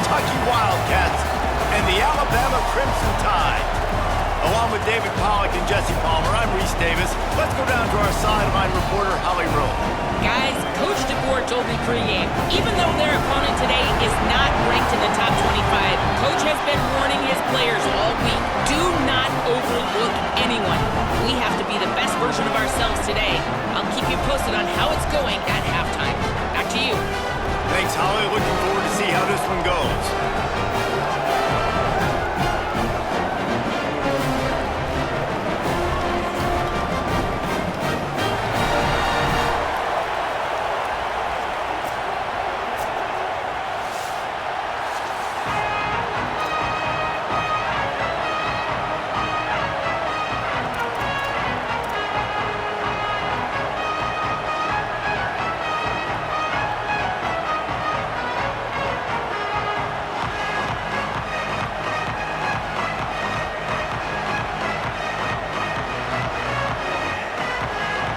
Kentucky Wildcats and the Alabama Crimson Tide. Along with David Pollack and Jesse Palmer, I'm Reese Davis. Let's go down to our sideline reporter, Holly Rowe. Guys, Coach DeBoer told me pregame, even though their opponent today is not ranked in the top 25, Coach has been warning his players all week. Do not overlook anyone. We have to be the best version of ourselves today. I'll keep you posted on how it's going at halftime. Back to you. Thanks, Holly. Looking forward to see how this one goes.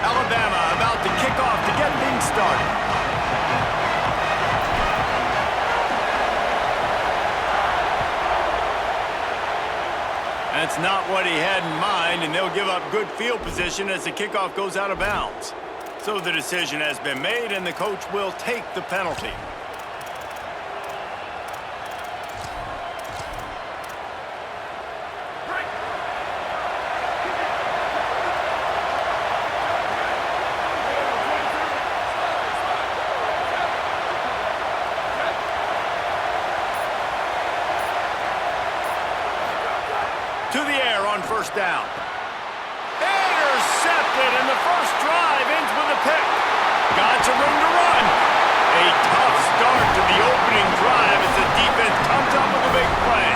Alabama about to kick off to get things started. That's not what he had in mind, and they'll give up good field position as the kickoff goes out of bounds. So the decision has been made, and the coach will take the penalty. To the air on first down. Intercepted, and the first drive ends with a pick. Got some room to run. A tough start to the opening drive as the defense comes up with a big play.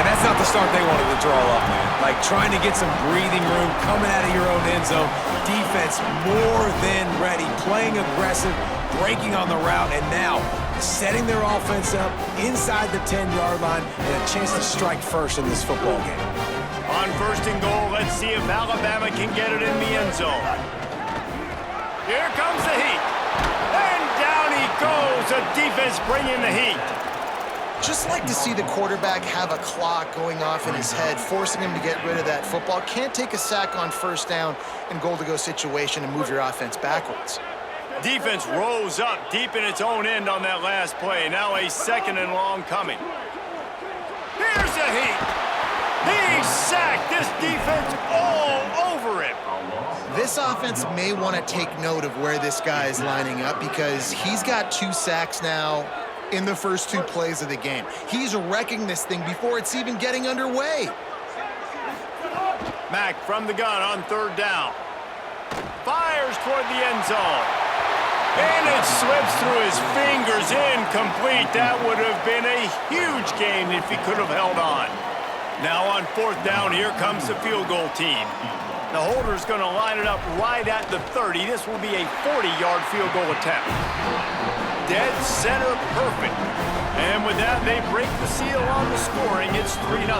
And that's not the start they wanted to draw up, man. Like trying to get some breathing room, coming out of your own end zone. Defense more than ready, playing aggressive, breaking on the route, and now setting their offense up inside the 10-yard line and a chance to strike first in this football game. On first and goal, let's see if Alabama can get it in the end zone. Here comes the heat. And down he goes. The defense bringing the heat. Just like to see the quarterback have a clock going off in his head, forcing him to get rid of that football. Can't take a sack on first down in goal-to-go situation and move your offense backwards. Defense rose up deep in its own end on that last play. Now a second and long coming. Here's the heat. He sacked this defense all over him. This offense may want to take note of where this guy is lining up because he's got 2 sacks now in the first 2 plays of the game. He's wrecking this thing before it's even getting underway. Mack from the gun on third down. Fires toward the end zone. And it slips through his fingers, incomplete. That would have been a huge gain if he could have held on. Now on fourth down, here comes the field goal team. The holder's going to line it up right at the 30. This will be a 40-yard field goal attempt. Dead center perfect. And with that, they break the seal on the scoring. It's 3-0.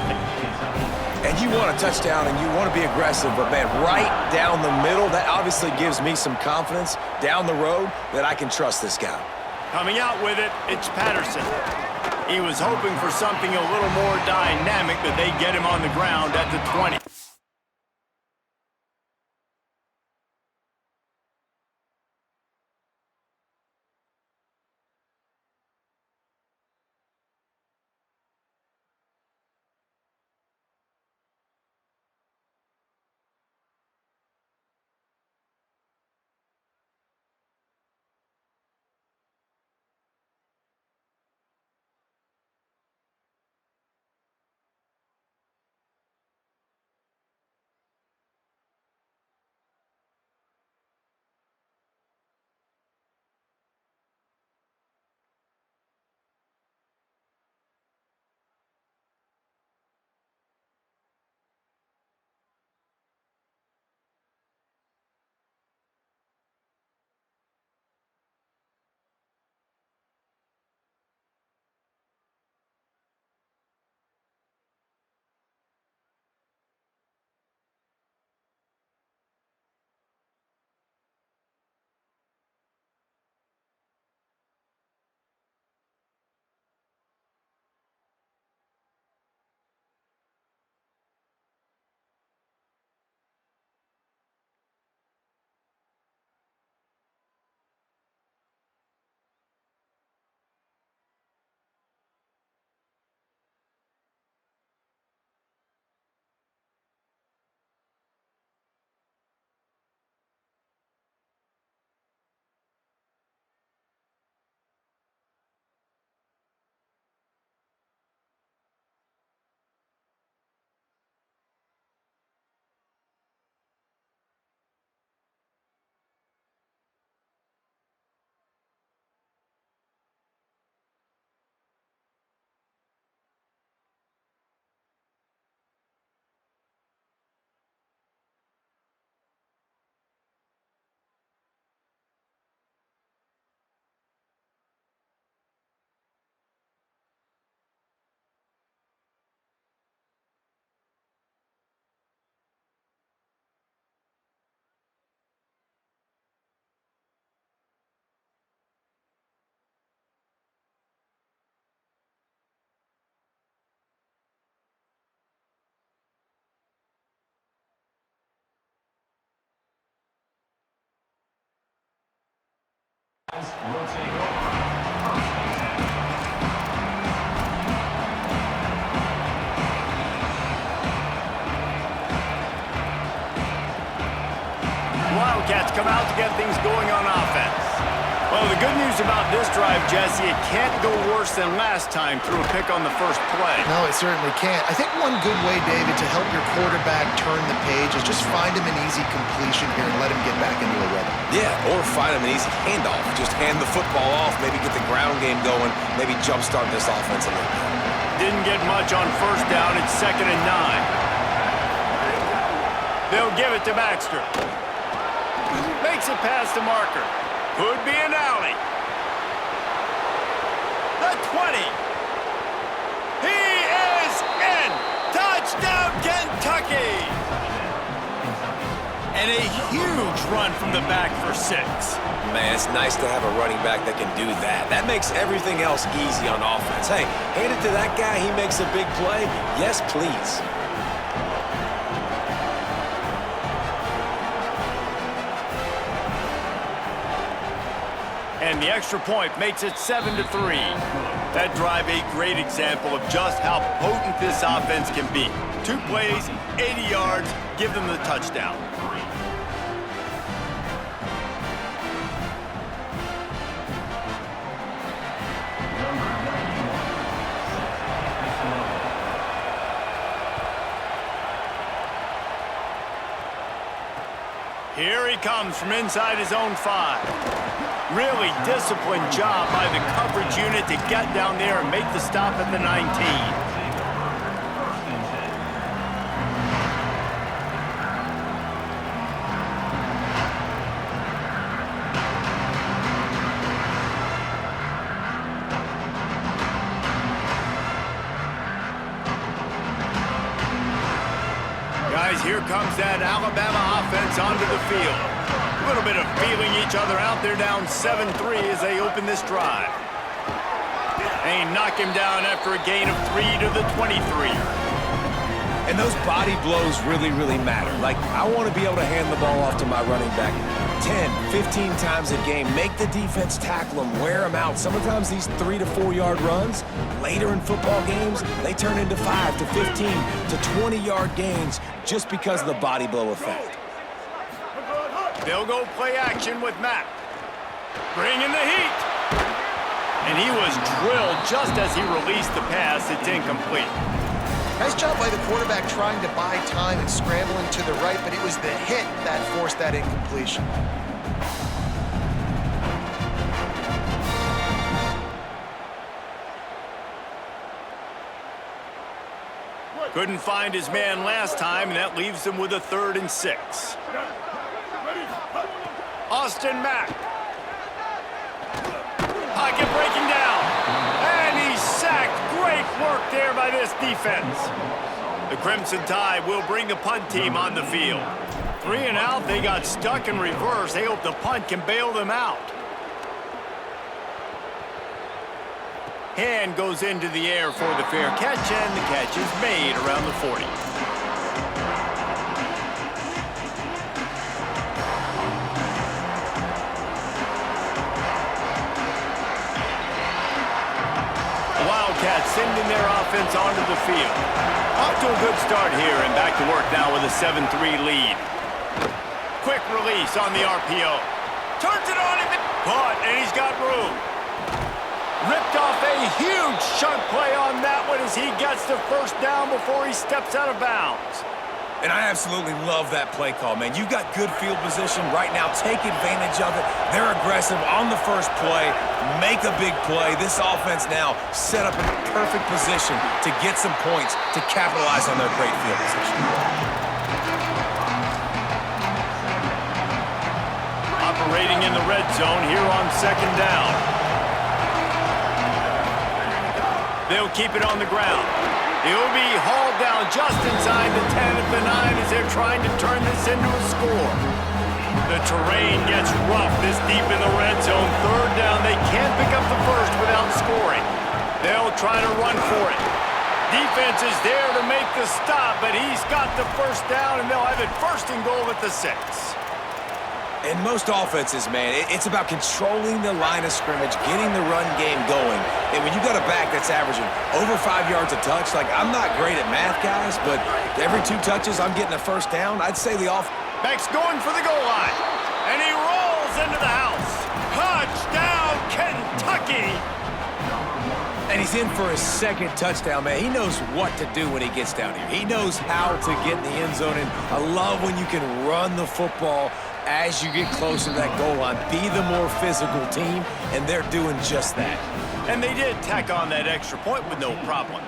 And you want a touchdown and you want to be aggressive, but man, right down the middle, that obviously gives me some confidence down the road that I can trust this guy. Coming out with it, it's Patterson. He was hoping for something a little more dynamic, but they get him on the ground at the 20. come out to get things going on offense. Well, the good news about this drive, Jesse, it can't go worse than last time through a pick on the first play. No, it certainly can't. I think one good way, David, to help your quarterback turn the page is just find him an easy completion here and let him get back into a rhythm. Yeah, or find him an easy handoff. Just hand the football off, maybe get the ground game going, maybe jumpstart this offense a little bit. Didn't get much on first down. It's 2nd and 9. They'll give it to Baxter. Makes it past the marker. Could be an alley. The 20. He is in. Touchdown, Kentucky. And a huge run from the back for 6. Man, it's nice to have a running back that can do that. That makes everything else easy on offense. Hey, hand it to that guy. He makes a big play. Yes, please. And the extra point makes it 7-3. That drive a great example of just how potent this offense can be. 2 plays, 80 yards, give them the touchdown. Here he comes from inside his own 5. Really disciplined job by the coverage unit to get down there and make the stop at the 19. Guys, here comes that Alabama offense onto the field. A little bit of feeling each other out there down 7-3 as they open this drive. They knock him down after a gain of 3 to the 23. And those body blows really, really matter. Like, I want to be able to hand the ball off to my running back 10, 15 times a game. Make the defense tackle him, wear him out. Sometimes these 3 to 4 yard runs, later in football games, they turn into 5 to 15 to 20 yard gains just because of the body blow effect. They'll go play action with Matt. Bringing the heat. And he was drilled just as he released the pass. It's incomplete. Nice job by the quarterback trying to buy time and scrambling to the right, but it was the hit that forced that incompletion. Couldn't find his man last time, and that leaves him with a 3rd and 6. Austin Mack. Pocket breaking down. And he's sacked. Great work there by this defense. The Crimson Tide will bring the punt team on the field. 3 and out. They got stuck in reverse. They hope the punt can bail them out. Hand goes into the air for the fair catch, and the catch is made around the 40. Wildcats sending their offense onto the field. Off to a good start here, and back to work now with a 7-3 lead. Quick release on the RPO. Turns it on him. Caught, and he's got room. Ripped off a huge chunk play on that one as he gets the first down before he steps out of bounds. And I absolutely love that play call, man. You got good field position right now. Take advantage of it. They're aggressive on the first play. Make a big play. This offense now set up in a perfect position to get some points to capitalize on their great field position. Operating in the red zone here on 2nd down. They'll keep it on the ground. He'll be hauled down just inside the 10 at the 9 as they're trying to turn this into a score. The terrain gets rough this deep in the red zone. 3rd down, they can't pick up the first without scoring. They'll try to run for it. Defense is there to make the stop, but he's got the first down, and they'll have it 1st and goal at the 6. In most offenses, man, it's about controlling the line of scrimmage, getting the run game going. And when you got a back that's averaging over 5 yards a touch, like, I'm not great at math, guys, but every 2 touches, I'm getting a first down. I'd say the offense. Back's going for the goal line, and he goes into the house. Touchdown, Kentucky! And he's in for his second touchdown, man. He knows what to do when he gets down here. He knows how to get in the end zone, and I love when you can run the football as you get closer to that goal line. Be the more physical team, and they're doing just that. And they did tack on that extra point with no problem.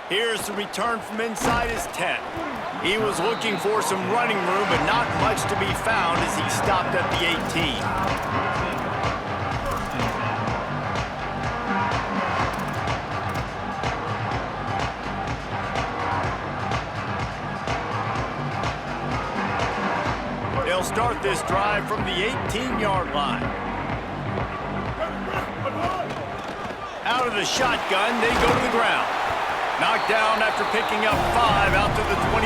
Here's the return from inside his 10. He was looking for some running room, but not much to be found as he stopped at the 18. They'll start this drive from the 18-yard line. Out of the shotgun, they go to the ground. Knocked down after picking up 5 out to the 24.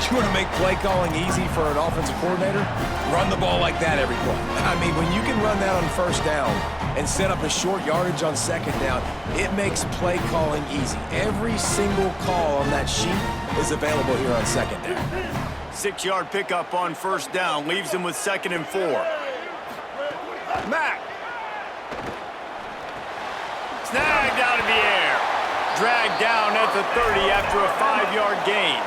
You want to make play calling easy for an offensive coordinator? Run the ball like that every play. I mean, when you can run that on first down and set up a short yardage on second down, it makes play calling easy. Every single call on that sheet is available here on second down. 6-yard pickup on first down leaves him with 2nd and 4. Mack. Snagged out of the air. Dragged down at the 30 after a 5-yard gain.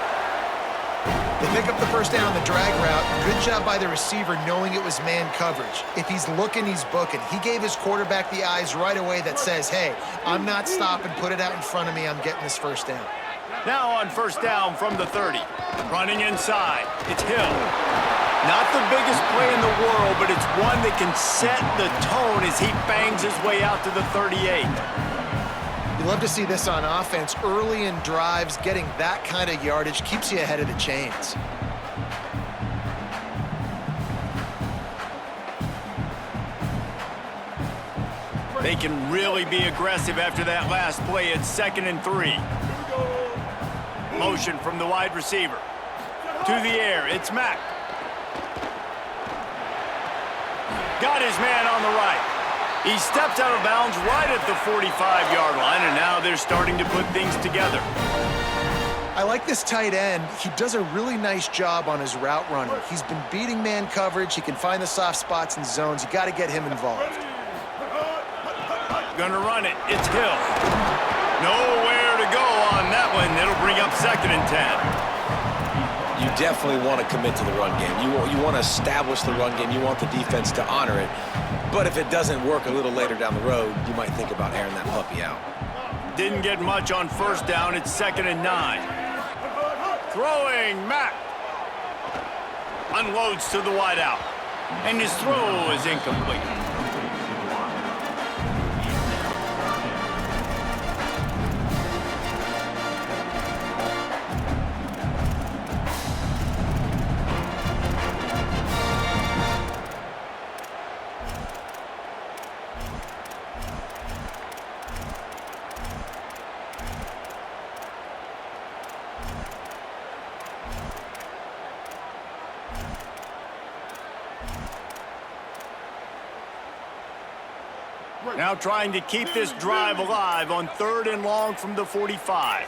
They pick up the first down on the drag route. Good job by the receiver knowing it was man coverage. If he's looking, he's booking. He gave his quarterback the eyes right away that says, hey, I'm not stopping, put it out in front of me, I'm getting this first down. Now on first down from the 30. Running inside, it's Hill. Not the biggest play in the world, but it's one that can set the tone as he bangs his way out to the 38. You love to see this on offense. Early in drives, getting that kind of yardage keeps you ahead of the chains. They can really be aggressive after that last play at 2nd and 3. Motion from the wide receiver. To the air, it's Mack. Got his man on the right. He steps out of bounds right at the 45-yard line, and now they're starting to put things together. I like this tight end. He does a really nice job on his route running. He's been beating man coverage. He can find the soft spots and zones. You got to get him involved. Gonna run it. It's Hill. Nowhere to go on that one. It'll bring up 2nd and 10. You definitely want to commit to the run game. You want to establish the run game. You want the defense to honor it. But if it doesn't work a little later down the road, you might think about airing that puppy out. Didn't get much on first down. It's 2nd and 9. Throwing, Mack. Unloads to the wideout. And his throw is incomplete. Now trying to keep this drive alive on 3rd and long from the 45.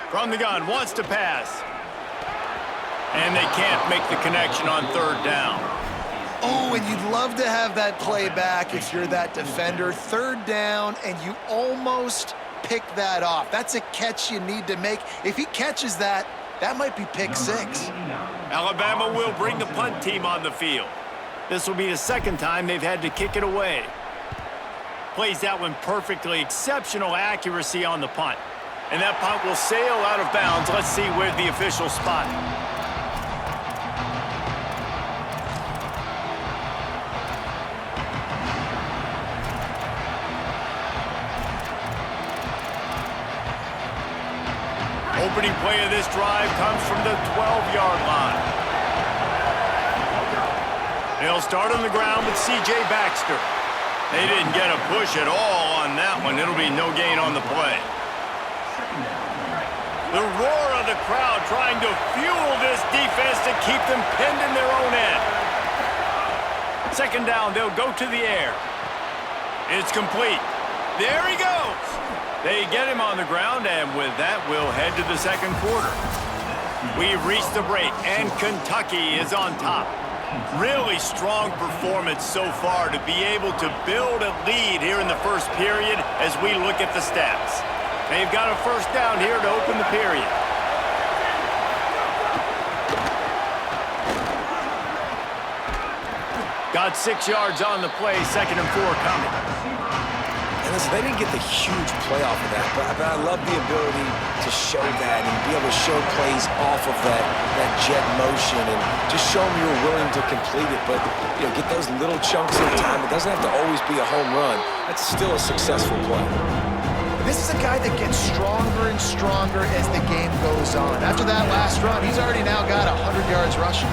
From the gun, wants to pass. And they can't make the connection on 3rd down. Oh, and you'd love to have that play back if you're that defender. 3rd down, and you almost pick that off. That's a catch you need to make. If he catches that, that might be pick 6. Alabama will bring the punt team on the field. This will be the 2nd time they've had to kick it away. Plays that one perfectly. Exceptional accuracy on the punt. And that punt will sail out of bounds. Let's see where the official spot. Opening play of this drive comes from the 12-yard line. They'll start on the ground with C.J. Baxter. They didn't get a push at all on that one. It'll be no gain on the play. The roar of the crowd trying to fuel this defense to keep them pinned in their own end. 2nd down, they'll go to the air. It's complete. There he goes. They get him on the ground, and with that, we'll head to the second quarter. We've reached the break, and Kentucky is on top. Really strong performance so far to be able to build a lead here in the first period as we look at the stats. They've got a first down here to open the period. Got 6 yards on the play, 2nd and 4 coming. And listen, they didn't get the huge play off of that, but I love the ability to show that and be able to show plays off of that jet motion and just show them you were willing to complete it. But, you know, get those little chunks of time. It doesn't have to always be a home run. That's still a successful play. This is a guy that gets stronger and stronger as the game goes on. After that last run, he's already now got 100 yards rushing.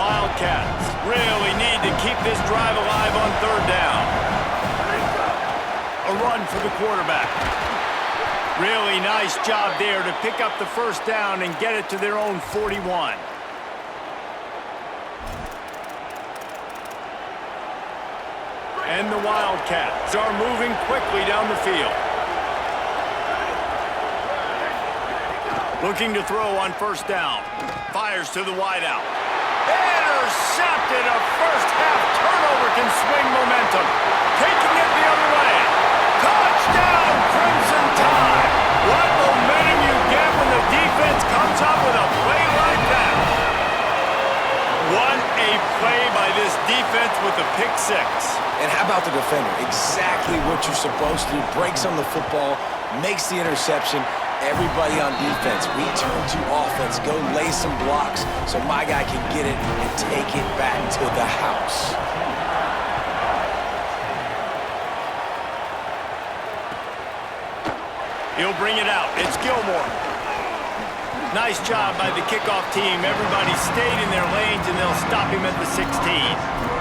Wildcats really need to keep this drive alive on 3rd down. A run for the quarterback. Really nice job there to pick up the first down and get it to their own 41. And the Wildcats are moving quickly down the field. Looking to throw on 1st down. Fires to the wideout. Intercepted. A first-half turnover can swing momentum. Taking it the other way. Touchdown, Crimson Tide. What momentum you get when the defense comes up with a play like that. What a play by this defense with the pick 6. And how about the defender? Exactly what you're supposed to do. Breaks on the football, makes the interception. Everybody on defense, we turn to offense, go lay some blocks so my guy can get it and take it back to the house. He'll bring it out. It's Gilmore. Nice job by the kickoff team. Everybody stayed in their lanes, and they'll stop him at the 16.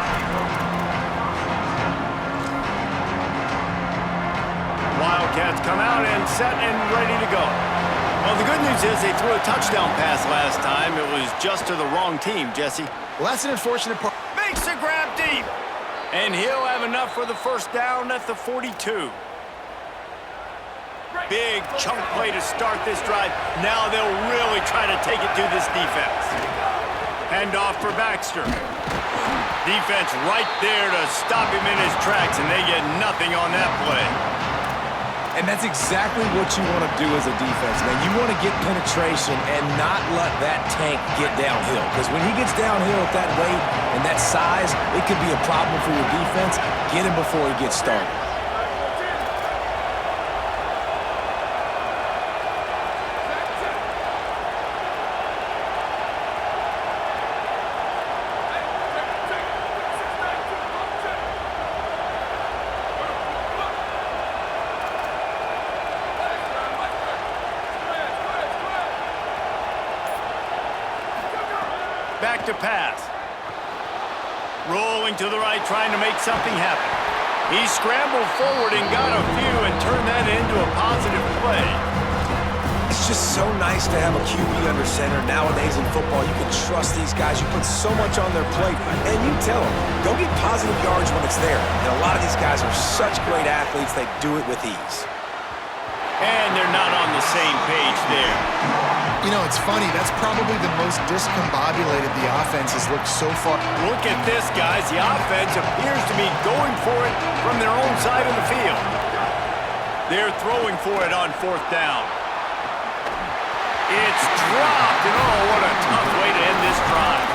Wildcats come out and set and ready to go. Well, the good news is they threw a touchdown pass last time. It was just to the wrong team, Jesse. Well, that's an unfortunate part. Makes the grab deep. And he'll have enough for the first down at the 42. Big chunk play to start this drive. Now they'll really try to take it to this defense. Hand off for Baxter. Defense right there to stop him in his tracks, and they get nothing on that play. And that's exactly what you want to do as a defense, man. You want to get penetration and not let that tank get downhill. Because when he gets downhill at that weight and that size, it could be a problem for your defense. Get him before he gets started. Back to pass. Rolling to the right, trying to make something happen. He scrambled forward and got a few and turned that into a positive play. It's just so nice to have a QB under center. Nowadays in football, you can trust these guys. You put so much on their plate, and you tell them, go get positive yards when it's there. And a lot of these guys are such great athletes, they do it with ease. And they're not on the same page there. You know, it's funny. That's probably the most discombobulated the offense has looked so far. Look at this, guys. The offense appears to be going for it from their own side of the field. They're throwing for it on 4th down. It's dropped, and oh, what a tough way to end this drive.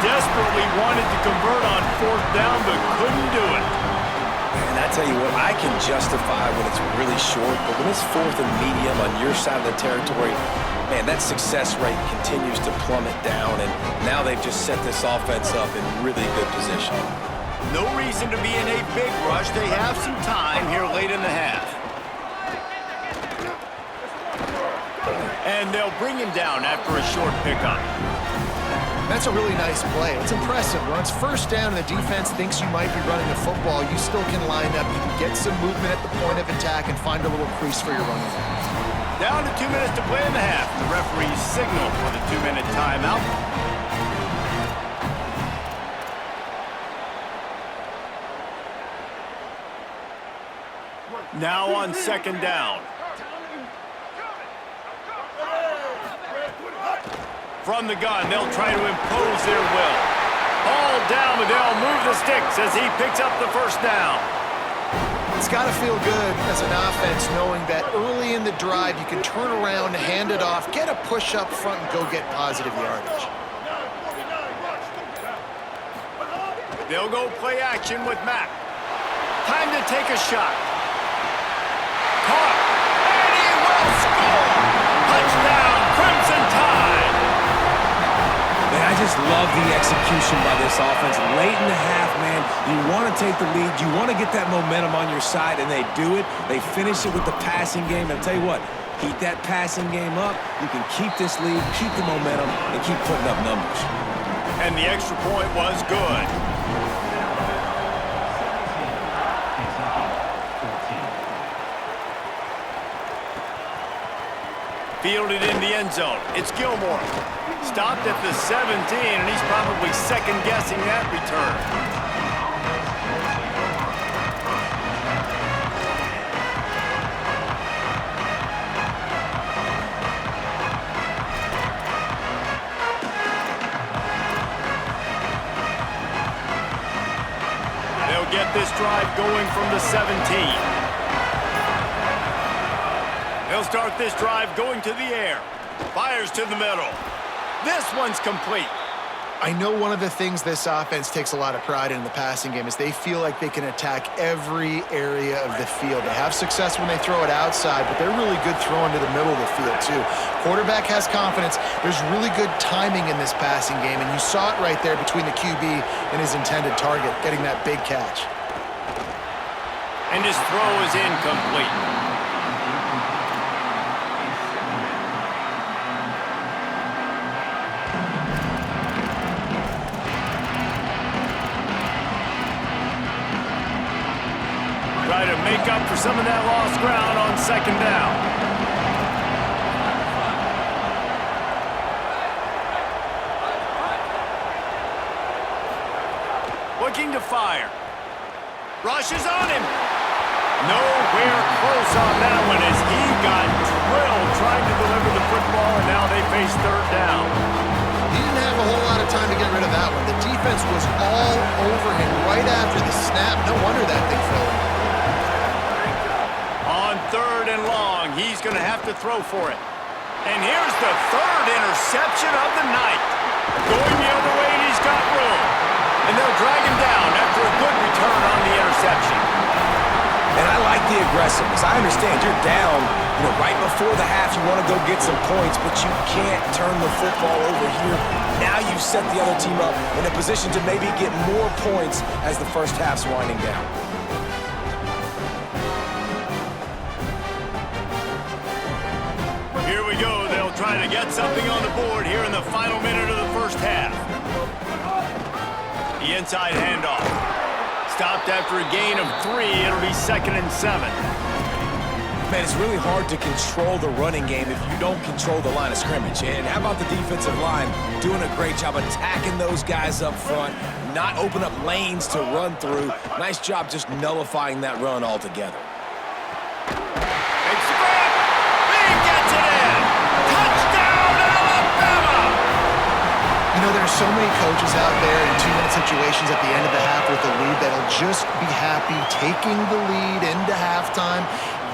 Desperately wanted to convert on 4th down, but couldn't do it. And I tell you what, I can justify when it's really short, but when it's 4th and medium on your side of the territory, man, that success rate continues to plummet down, and now they've just set this offense up in really good position. No reason to be in a big rush. They have some time here late in the half. And they'll bring him down after a short pickup. That's a really nice play. It's impressive. When it's first down and the defense thinks you might be running the football, you still can line up. You can get some movement at the point of attack and find a little crease for your running back. Down to 2 minutes to play in the half. The referee signal for the 2-minute timeout. Now on second down. From the gun, they'll try to impose their will. Ball down, but they'll move the sticks as he picks up the first down. It's got to feel good as an offense knowing that early in the drive you can turn around, hand it off, get a push up front, and go get positive yardage. They'll go play action with Mack. Time to take a shot. Caught, and he will score! Touchdown, Crimson Tide! Man, I just love the execution by this offense. Late in the half, man, you want to take the lead. You want to get that momentum on your side, and they do it. They finish it with the passing game. And I'll tell you what, keep that passing game up. You can keep this lead, keep the momentum, and keep putting up numbers. And the extra point was good. Fielded in the end zone. It's Gilmore. Stopped at the 17, and he's probably second-guessing that return. They'll get this drive going from the 17. They'll start this drive going to the air. Fires to the middle. This one's complete. I know one of the things this offense takes a lot of pride in the passing game is they feel like they can attack every area of the field. They have success when they throw it outside, but they're really good throwing to the middle of the field too. Quarterback has confidence. There's really good timing in this passing game, and you saw it right there between the QB and his intended target, getting that big catch. And his throw is incomplete. Try to make up for some of that lost ground on second down. Looking to fire. Rushes on him. Nowhere close on that one as he got drilled trying to deliver the football, and now they face third down. He didn't have a whole lot of time to get rid of that one. The defense was all over him right after the snap. No wonder that thing fell in. On third and long, he's going to have to throw for it. And here's the third interception of the night. Going the other way, and he's got room. And they'll drag him down after a good return on the interception. And I like the aggressiveness. I understand you're down, right before the half. You want to go get some points, but you can't turn the football over here. Now you've set the other team up in a position to maybe get more points as the first half's winding down. Here we go. They'll try to get something on the board here in the final minute of the first half. The inside handoff. Stopped after a gain of 3. It'll be 2nd and 7. Man, it's really hard to control the running game if you don't control the line of scrimmage. And how about the defensive line doing a great job attacking those guys up front, not open up lanes to run through. Nice job just nullifying that run altogether. There's so many coaches out there in 2-minute situations at the end of the half with a lead that'll just be happy taking the lead into halftime.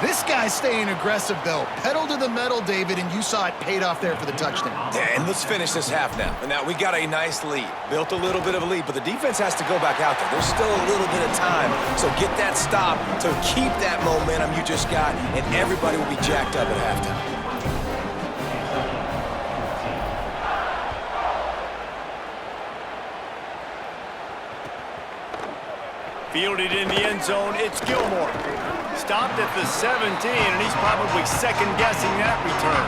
This guy's staying aggressive, though. Pedal to the metal, David, and you saw it paid off there for the touchdown. Yeah, and let's finish this half now. And now we got a nice lead. Built a little bit of a lead, but the defense has to go back out there. There's still a little bit of time. So get that stop to keep that momentum you just got, and everybody will be jacked up at halftime. Fielded in the end zone, it's Gilmore. Stopped at the 17, and he's probably second-guessing that return.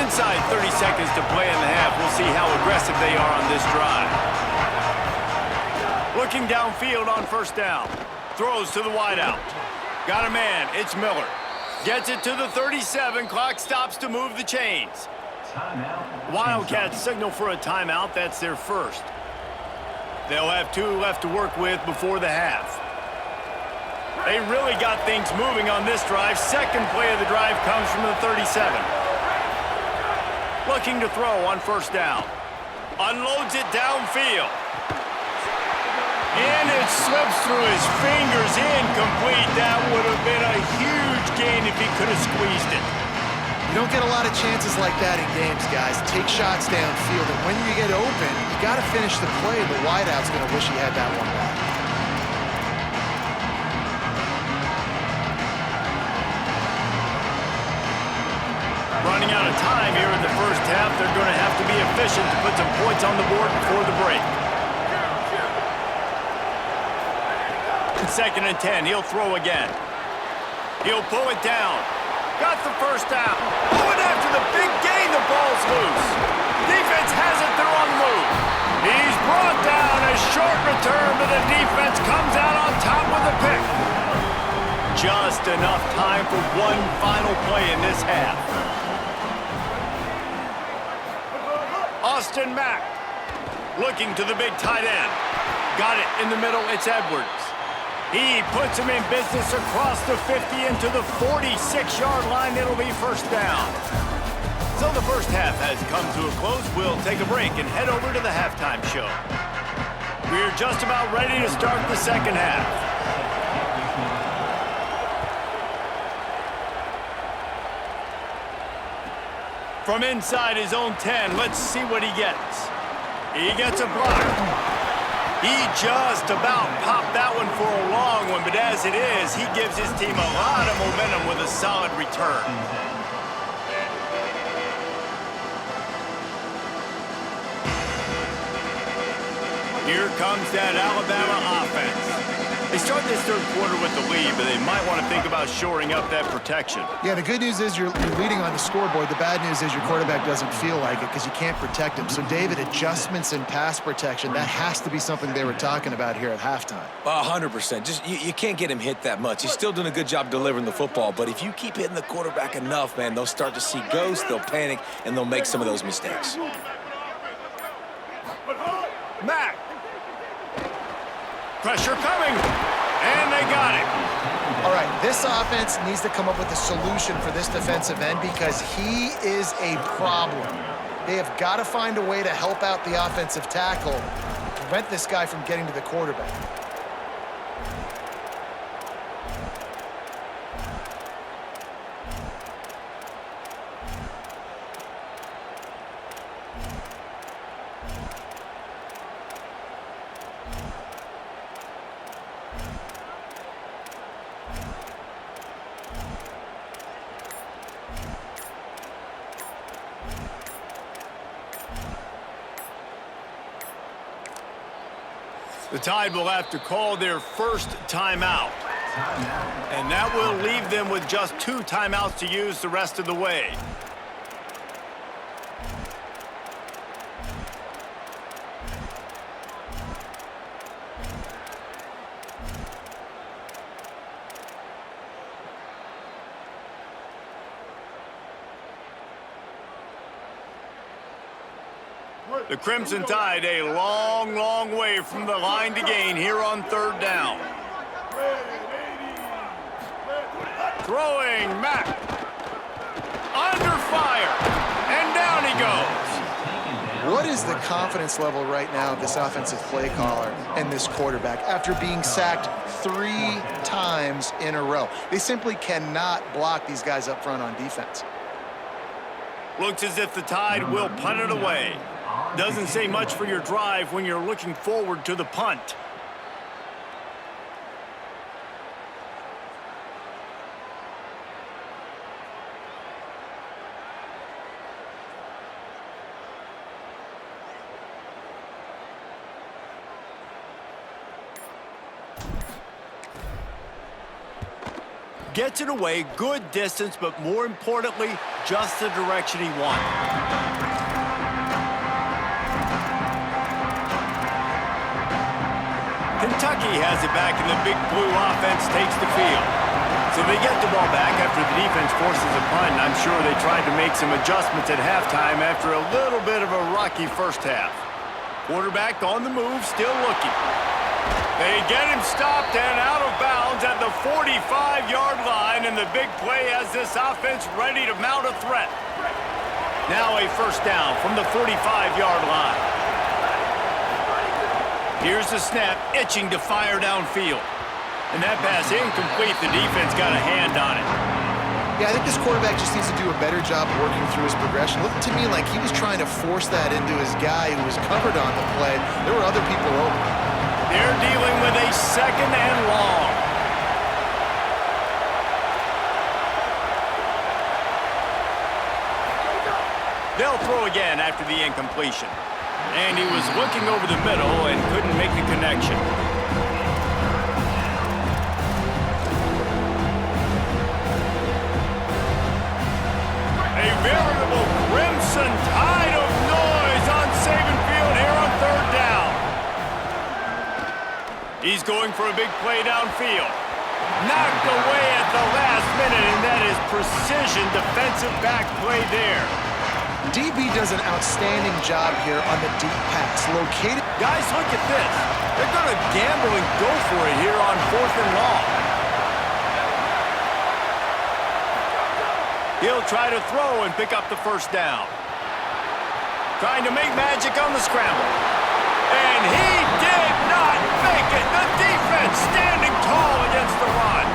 Inside 30 seconds to play in the half. We'll see how aggressive they are on this drive. Looking downfield on first down. Throws to the wideout. Got a man. It's Miller. Gets it to the 37. Clock stops to move the chains. Wildcats signal for a timeout. That's their first. They'll have 2 left to work with before the half. They really got things moving on this drive. Second play of the drive comes from the 37. Looking to throw on first down. Unloads it downfield. And it slips through his fingers, incomplete. That would have been a huge gain if he could have squeezed it. You don't get a lot of chances like that in games, guys. Take shots downfield, and when you get open, you got to finish the play. The wideout's going to wish he had that one back. Running out of time here in the first half. They're going to have to be efficient to put some points on the board before the break. Second and 10. He'll throw again. He'll pull it down. Got the first down. Going after the big gain. The ball's loose. Defense has it. They're on the move. He's brought down. A short return, but the defense comes out on top with a pick. Just enough time for one final play in this half. Austin Mack looking to the big tight end. Got it in the middle. It's Edwards. He puts him in business across the 50 into the 46-yard line. It'll be first down. So the first half has come to a close. We'll take a break and head over to the halftime show. We're just about ready to start the second half. From inside his own 10, let's see what he gets. He gets a block. He just about popped that one for a long one, but as it is, he gives his team a lot of momentum with a solid return. Here comes that Alabama offense. They start this third quarter with the lead, but they might want to think about shoring up that protection. Yeah, the good news is you're leading on the scoreboard. The bad news is your quarterback doesn't feel like it because you can't protect him. So, David, adjustments in pass protection, that has to be something they were talking about here at halftime. 100%. Just you can't get him hit that much. He's still doing a good job delivering the football, but if you keep hitting the quarterback enough, man, they'll start to see ghosts, they'll panic, and they'll make some of those mistakes. Mack. Pressure coming, and they got it. All right, this offense needs to come up with a solution for this defensive end because he is a problem. They have got to find a way to help out the offensive tackle, prevent this guy from getting to the quarterback. The Tide will have to call their first timeout. And that will leave them with just 2 timeouts to use the rest of the way. The Crimson Tide a long, long way from the line to gain here on third down. Throwing Mack. Under fire. And down he goes. What is the confidence level right now of this offensive play caller and this quarterback after being sacked 3 times in a row? They simply cannot block these guys up front on defense. Looks as if the Tide will punt it away. Doesn't say much for your drive when you're looking forward to the punt. Gets it away, good distance, but more importantly, just the direction he wanted. Kentucky has it back, and the Big Blue offense takes the field. So they get the ball back after the defense forces a punt, and I'm sure they tried to make some adjustments at halftime after a little bit of a rocky first half. Quarterback on the move, still looking. They get him stopped and out of bounds at the 45-yard line, and the big play has this offense ready to mount a threat. Now a first down from the 45-yard line. Here's the snap, itching to fire downfield. And that pass incomplete. The defense got a hand on it. Yeah, I think this quarterback just needs to do a better job working through his progression. Looked to me like he was trying to force that into his guy who was covered on the play. There were other people open. They're dealing with a second and long. They'll throw again after the incompletion. And he was looking over the middle and couldn't make the connection. A veritable crimson tide of noise on Saban Field here on third down. He's going for a big play downfield. Knocked away at the last minute, and that is precision defensive back play there. DB does an outstanding job here on the deep pass. Located. Guys, look at this. They're going to gamble and go for it here on 4th and long. He'll try to throw and pick up the first down. Trying to make magic on the scramble. And he did not make it. The defense standing tall against the run.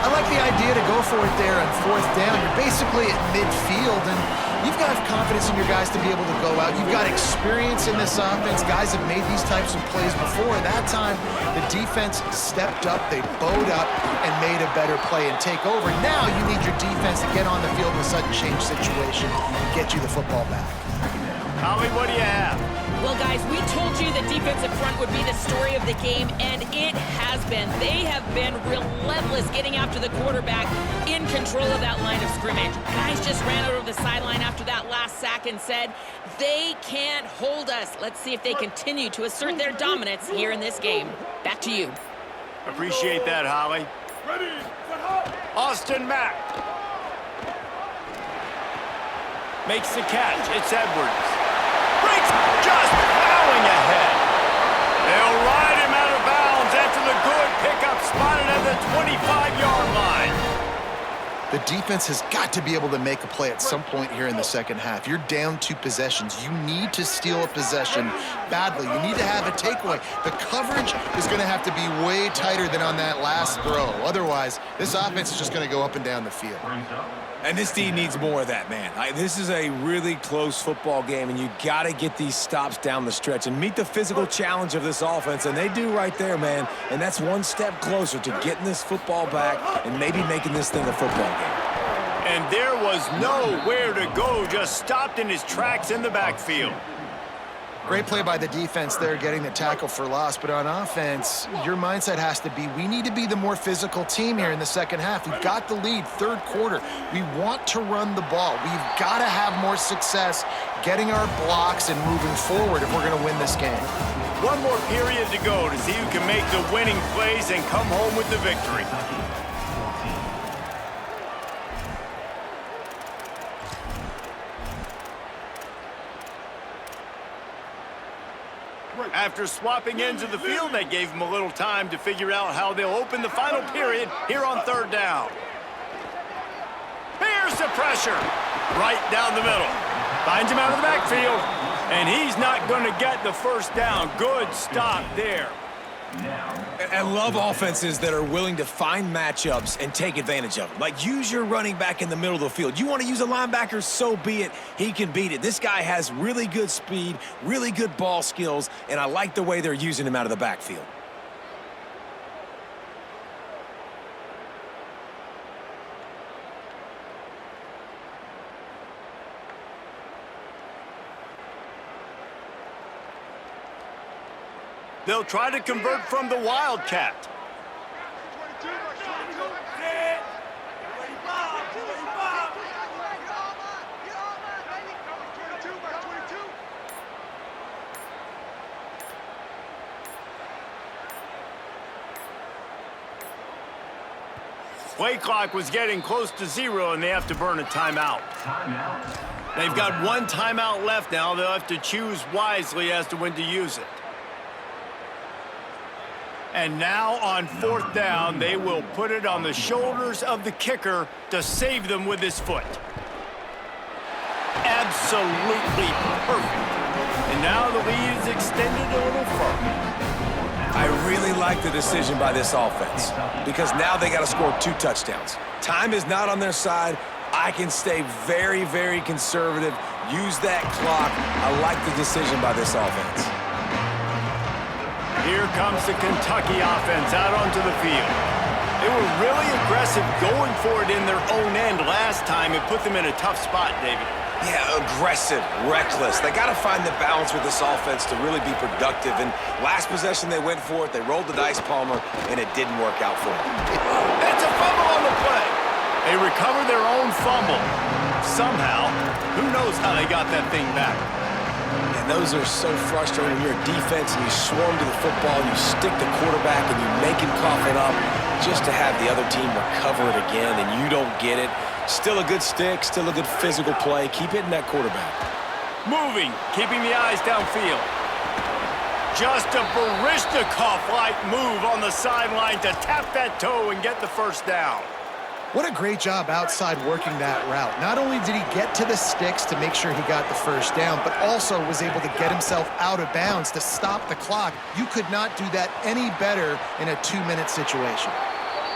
I like the idea to go for it there on 4th down. You're basically at midfield, and you've got confidence in your guys to be able to go out. You've got experience in this offense. Guys have made these types of plays before. That time, the defense stepped up. They bowed up and made a better play and take over. Now you need your defense to get on the field in a sudden change situation and get you the football back. Holly, what do you have? Well, guys, we told you the defensive front would be the story of the game, and it has been. They have been relentless getting after the quarterback in control of that line of scrimmage. Guys just ran over the sideline after that last sack and said, they can't hold us. Let's see if they continue to assert their dominance here in this game. Back to you. Appreciate that, Holly. Ready, Austin Mack. Makes the catch. It's Edwards. Breaks, just plowing ahead. They'll ride him out of bounds after the good pickup spotted at the 25-yard line. The defense has got to be able to make a play at some point here in the second half. You're down 2 possessions. You need to steal a possession badly. You need to have a takeaway. The coverage is going to have to be way tighter than on that last throw. Otherwise, this offense is just going to go up and down the field. And this team needs more of that, man. This is a really close football game, and you got to get these stops down the stretch and meet the physical challenge of this offense, and they do right there, man. And that's one step closer to getting this football back and maybe making this thing a football game. And there was nowhere to go, just stopped in his tracks in the backfield. Great play by the defense there, getting the tackle for loss. But on offense, your mindset has to be, we need to be the more physical team here in the second half. We've got the lead, third quarter. We want to run the ball. We've got to have more success getting our blocks and moving forward if we're going to win this game. One more period to go to see who can make the winning plays and come home with the victory. After swapping ends of the field, that gave them a little time to figure out how they'll open the final period here on third down. Here's the pressure. Right down the middle. Finds him out of the backfield. And he's not going to get the first down. Good stop there. I love offenses that are willing to find matchups and take advantage of them. Like, use your running back in the middle of the field. You want to use a linebacker, so be it. He can beat it. This guy has really good speed, really good ball skills, and I like the way they're using him out of the backfield. They'll try to convert from the Wildcat. Play clock was getting close to 0, and they have to burn a timeout. They've got one timeout left now. They'll have to choose wisely as to when to use it. And now on 4th down, they will put it on the shoulders of the kicker to save them with his foot. Absolutely perfect. And now the lead is extended a little further. I really like the decision by this offense because now they got to score 2 touchdowns. Time is not on their side. I can stay very, very conservative. Use that clock. I like the decision by this offense. Here comes the Kentucky offense out onto the field. They were really aggressive going for it in their own end last time. It put them in a tough spot, David. Yeah, aggressive, reckless. They got to find the balance with this offense to really be productive. And last possession, they went for it. They rolled the dice, Palmer, and it didn't work out for them. It's a fumble on the play. They recover their own fumble. Somehow, who knows how they got that thing back. And those are so frustrating when you're a defense and you swarm to the football, you stick the quarterback, and you make him cough it up just to have the other team recover it again, and you don't get it. Still a good stick, still a good physical play. Keep hitting that quarterback. Moving, keeping the eyes downfield. Just a Baryshnikov-like move on the sideline to tap that toe and get the first down. What a great job outside working that route. Not only did he get to the sticks to make sure he got the first down, but also was able to get himself out of bounds to stop the clock. You could not do that any better in a 2-minute situation.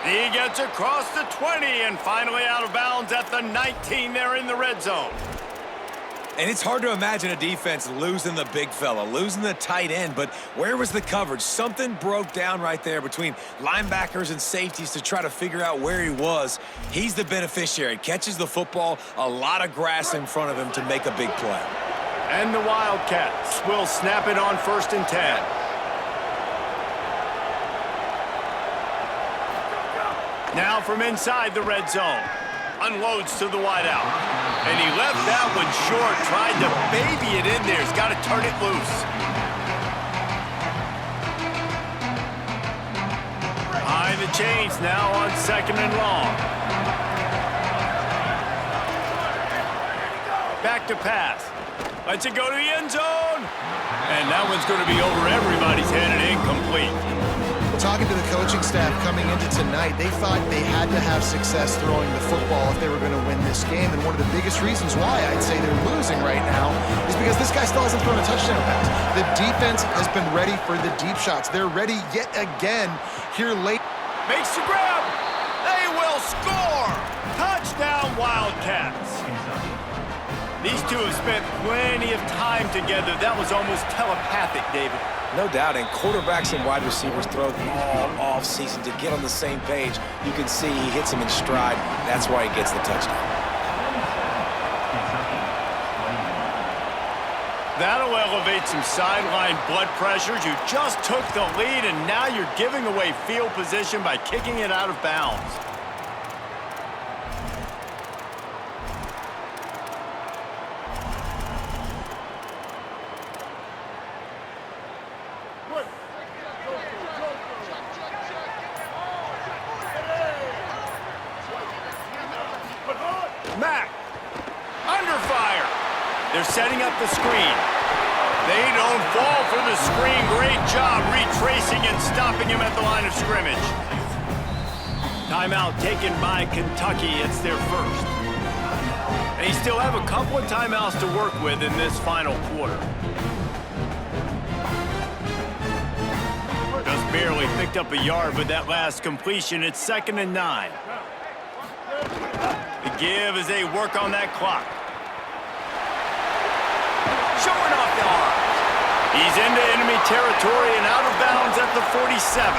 He gets across the 20 and finally out of bounds at the 19 there in the red zone. And it's hard to imagine a defense losing the big fella, losing the tight end, but where was the coverage? Something broke down right there between linebackers and safeties to try to figure out where he was. He's the beneficiary, catches the football, a lot of grass in front of him to make a big play. And the Wildcats will snap it on 1st and 10. Now from inside the red zone. Unloads to the wideout. And he left that one short, tried to baby it in there. He's got to turn it loose. Behind the chains now on 2nd and long. Back to pass. Lets it go to the end zone. And that one's going to be over everybody's head and incomplete. Talking to the coaching staff coming into tonight, they thought they had to have success throwing the football if they were going to win this game. And one of the biggest reasons why I'd say they're losing right now is because this guy still hasn't thrown a touchdown pass. The defense has been ready for the deep shots. They're ready yet again here late. Makes the grab. They will score. Touchdown, Wildcats. These two have spent plenty of time together. That was almost telepathic, David. No doubt, and quarterbacks and wide receivers throw all off-season to get on the same page. You can see he hits him in stride. That's why he gets the touchdown. That'll elevate some sideline blood pressures. You just took the lead, and now you're giving away field position by kicking it out of bounds. Mack, under fire. They're setting up the screen. They don't fall for the screen. Great job retracing and stopping him at the line of scrimmage. Timeout taken by Kentucky. It's their first. And they still have a couple of timeouts to work with in this final quarter. Just barely picked up a yard with that last completion. It's 2nd and 9. The give as they work on that clock. Showing off the arm. He's into enemy territory and out of bounds at the 47.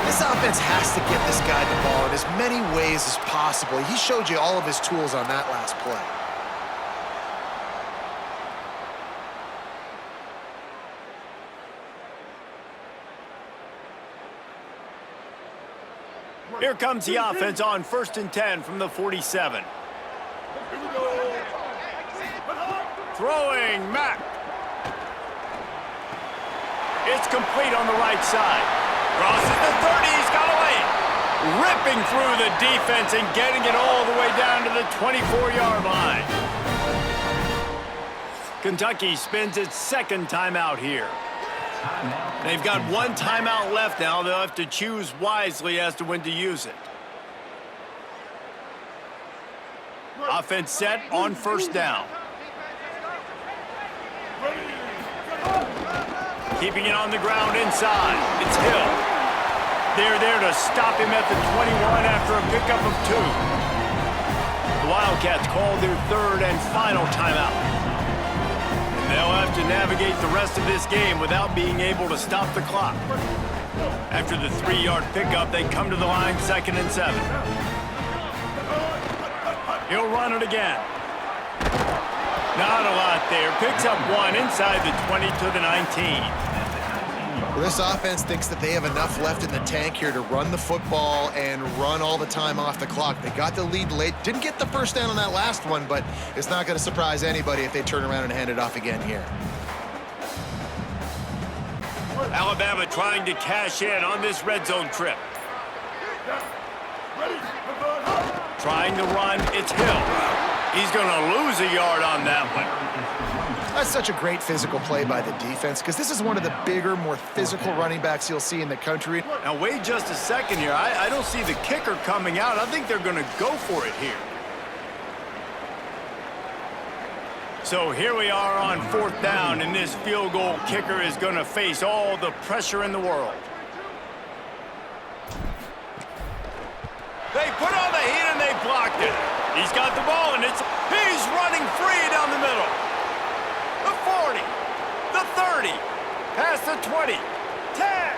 This offense has to get this guy the ball in as many ways as possible. He showed you all of his tools on that last play. Here comes the offense on 1st and 10 from the 47. Throwing, Mack. It's complete on the right side. Crosses the 30, he's got away. ripping through the defense and getting it all the way down to the 24-yard line. Kentucky spends its second timeout here. They've got one timeout left now. They'll have to choose wisely as to when to use it. Offense set on first down. Keeping it on the ground inside. It's Hill. They're there to stop him at the 21 after a pickup of 2. The Wildcats call their third and final timeout. And they'll have to navigate the rest of this game without being able to stop the clock. After the 3-yard pickup, they come to the line 2nd and 7. He'll run it again. Not a lot there. Picks up 1 inside the 20 to the 19. Well, this offense thinks that they have enough left in the tank here to run the football and run all the time off the clock. They got the lead late. Didn't get the first down on that last one, but it's not going to surprise anybody if they turn around and hand it off again here. Alabama trying to cash in on this red zone trip. Trying to run, it's Hill. He's going to lose a yard on that one. That's such a great physical play by the defense because this is one of the bigger, more physical running backs you'll see in the country. Now, wait just a second here. I don't see the kicker coming out. I think they're going to go for it here. So here we are on 4th down, and this field goal kicker is going to face all the pressure in the world. They put on the heat and they blocked it. He's got the ball and he's running free down the middle. The 40, the 30, past the 20, 10.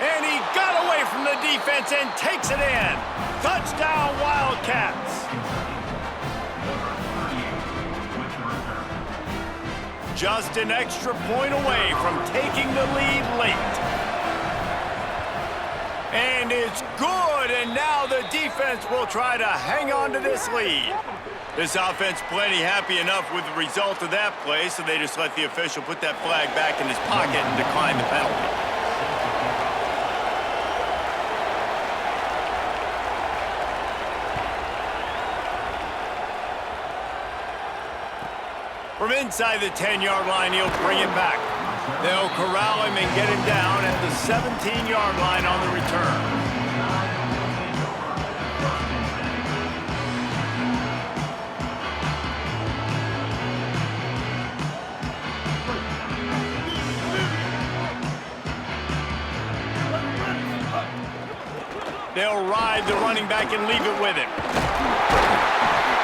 And he got away from the defense and takes it in. Touchdown, Wildcats. Just an extra point away from taking the lead late. And it's good, and now the defense will try to hang on to this lead. This offense plenty happy enough with the result of that play, so they just let the official put that flag back in his pocket and decline the penalty. From inside the 10-yard line, he'll bring it back. They'll corral him and get him down at the 17-yard line on the return. They'll ride the running back and leave it with him.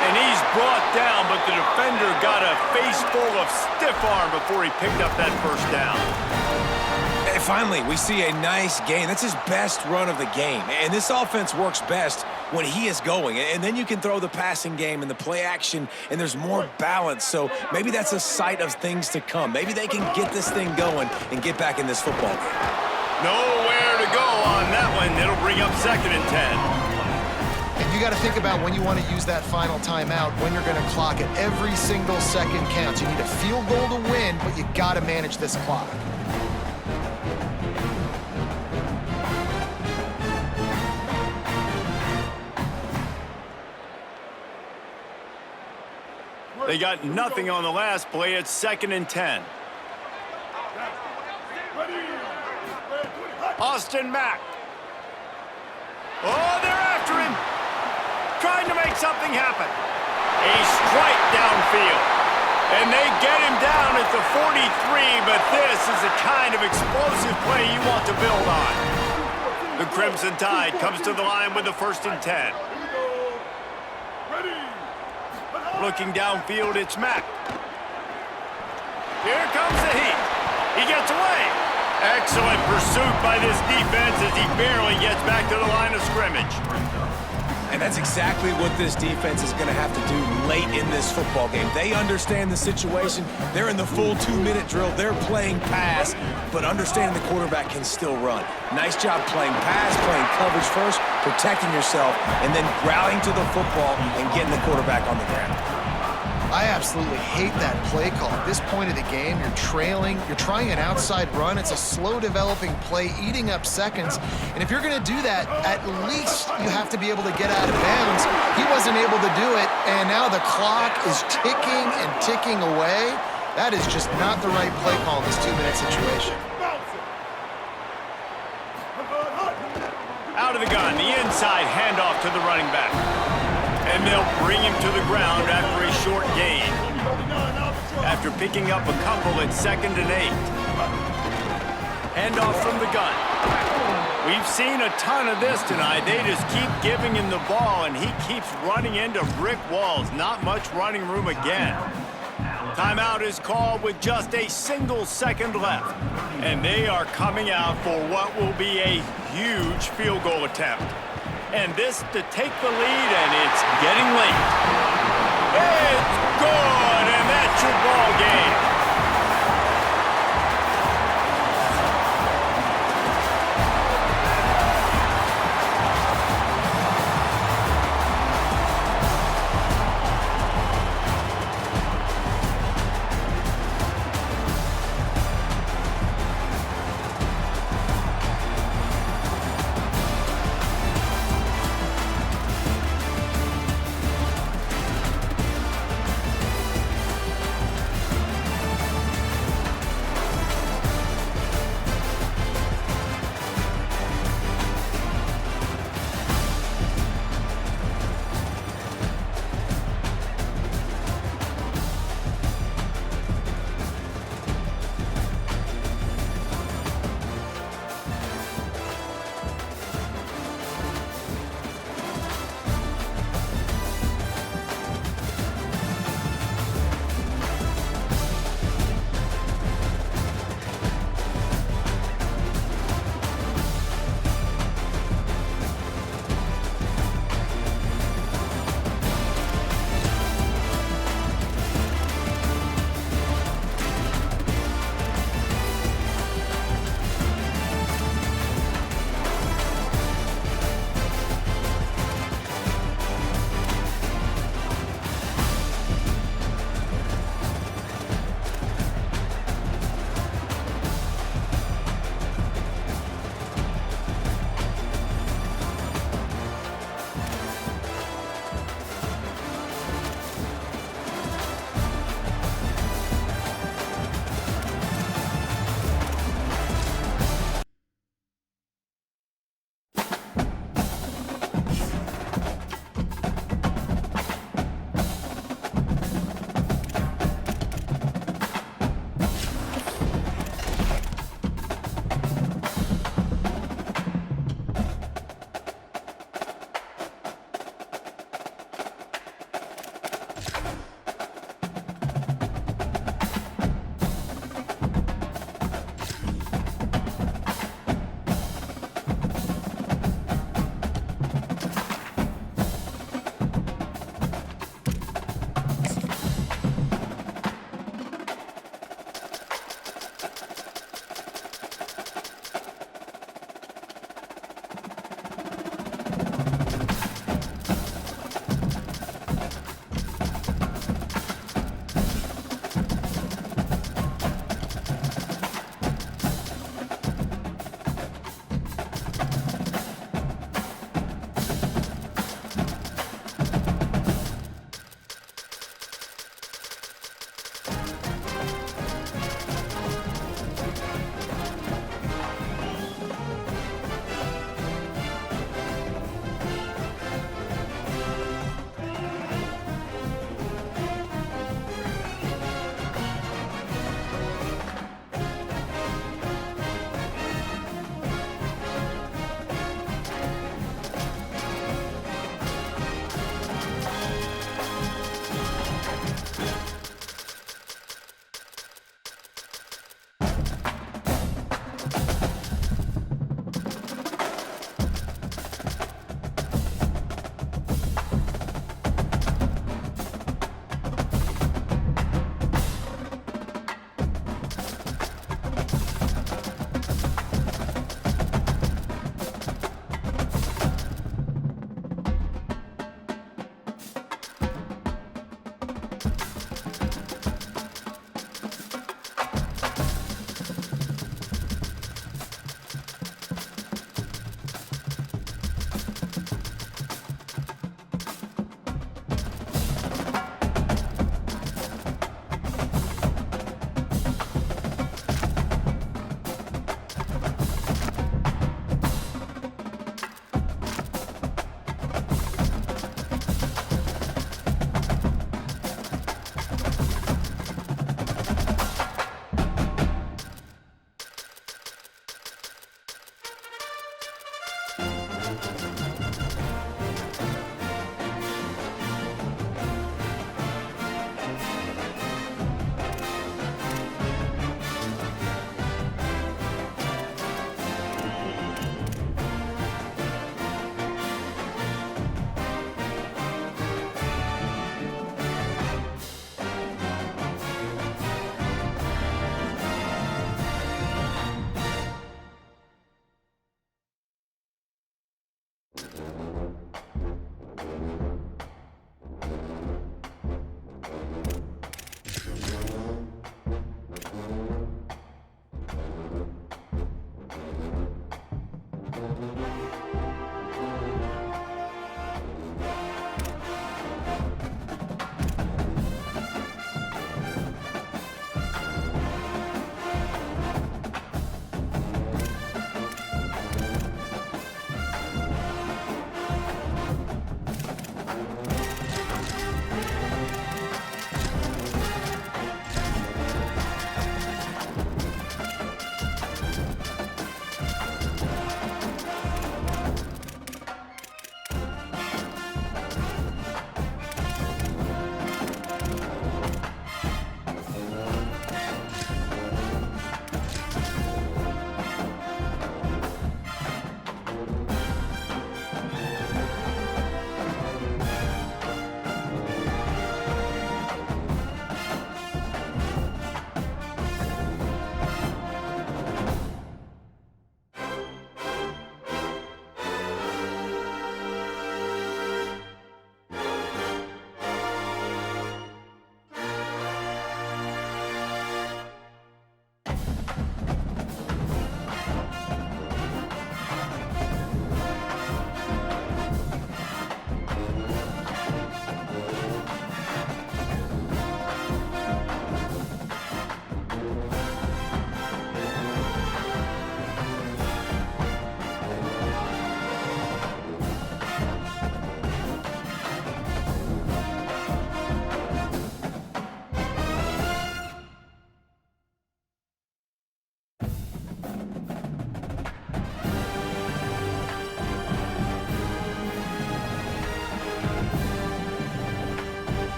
And he's brought down, but the defender got a face full of stiff arm before he picked up that first down. And finally, we see a nice gain. That's his best run of the game. And this offense works best when he is going. And then you can throw the passing game and the play action, and there's more balance. So maybe that's a sight of things to come. Maybe they can get this thing going and get back in this football game. Nowhere to go on that one. It'll bring up 2nd and 10. And you got to think about when you want to use that final timeout, when you're going to clock it. Every single second counts. You need a field goal to win, but you got to manage this clock. They got nothing on the last play. It's 2nd and 10. Austin Mack. Oh, they're after him. Trying to make something happen. A strike downfield. And they get him down at the 43, but this is the kind of explosive play you want to build on. The Crimson Tide comes to the line with the 1st and 10. Looking downfield, it's Mack. Here comes the heat. He gets away. Excellent pursuit by this defense as he barely gets back to the line of scrimmage. And that's exactly what this defense is going to have to do late in this football game. They understand the situation. They're in the full 2-minute drill. They're playing pass, but understanding the quarterback can still run. Nice job playing pass, playing coverage first, protecting yourself, and then rallying to the football and getting the quarterback on the ground. I absolutely hate that play call. At this point of the game, you're trailing, you're trying an outside run. It's a slow developing play, eating up seconds. And if you're going to do that, at least you have to be able to get out of bounds. He wasn't able to do it, and now the clock is ticking and ticking away. That is just not the right play call in this 2-minute situation. Out of the gun, the inside handoff to the running back. And they'll bring him to the ground after a short gain. After picking up a couple at 2nd and 8. Handoff from the gun. We've seen a ton of this tonight. They just keep giving him the ball, and he keeps running into brick walls. Not much running room again. Timeout is called with just a single second left. And they are coming out for what will be a huge field goal attempt. And this to take the lead, and it's getting late. It's good, and that's your ball game.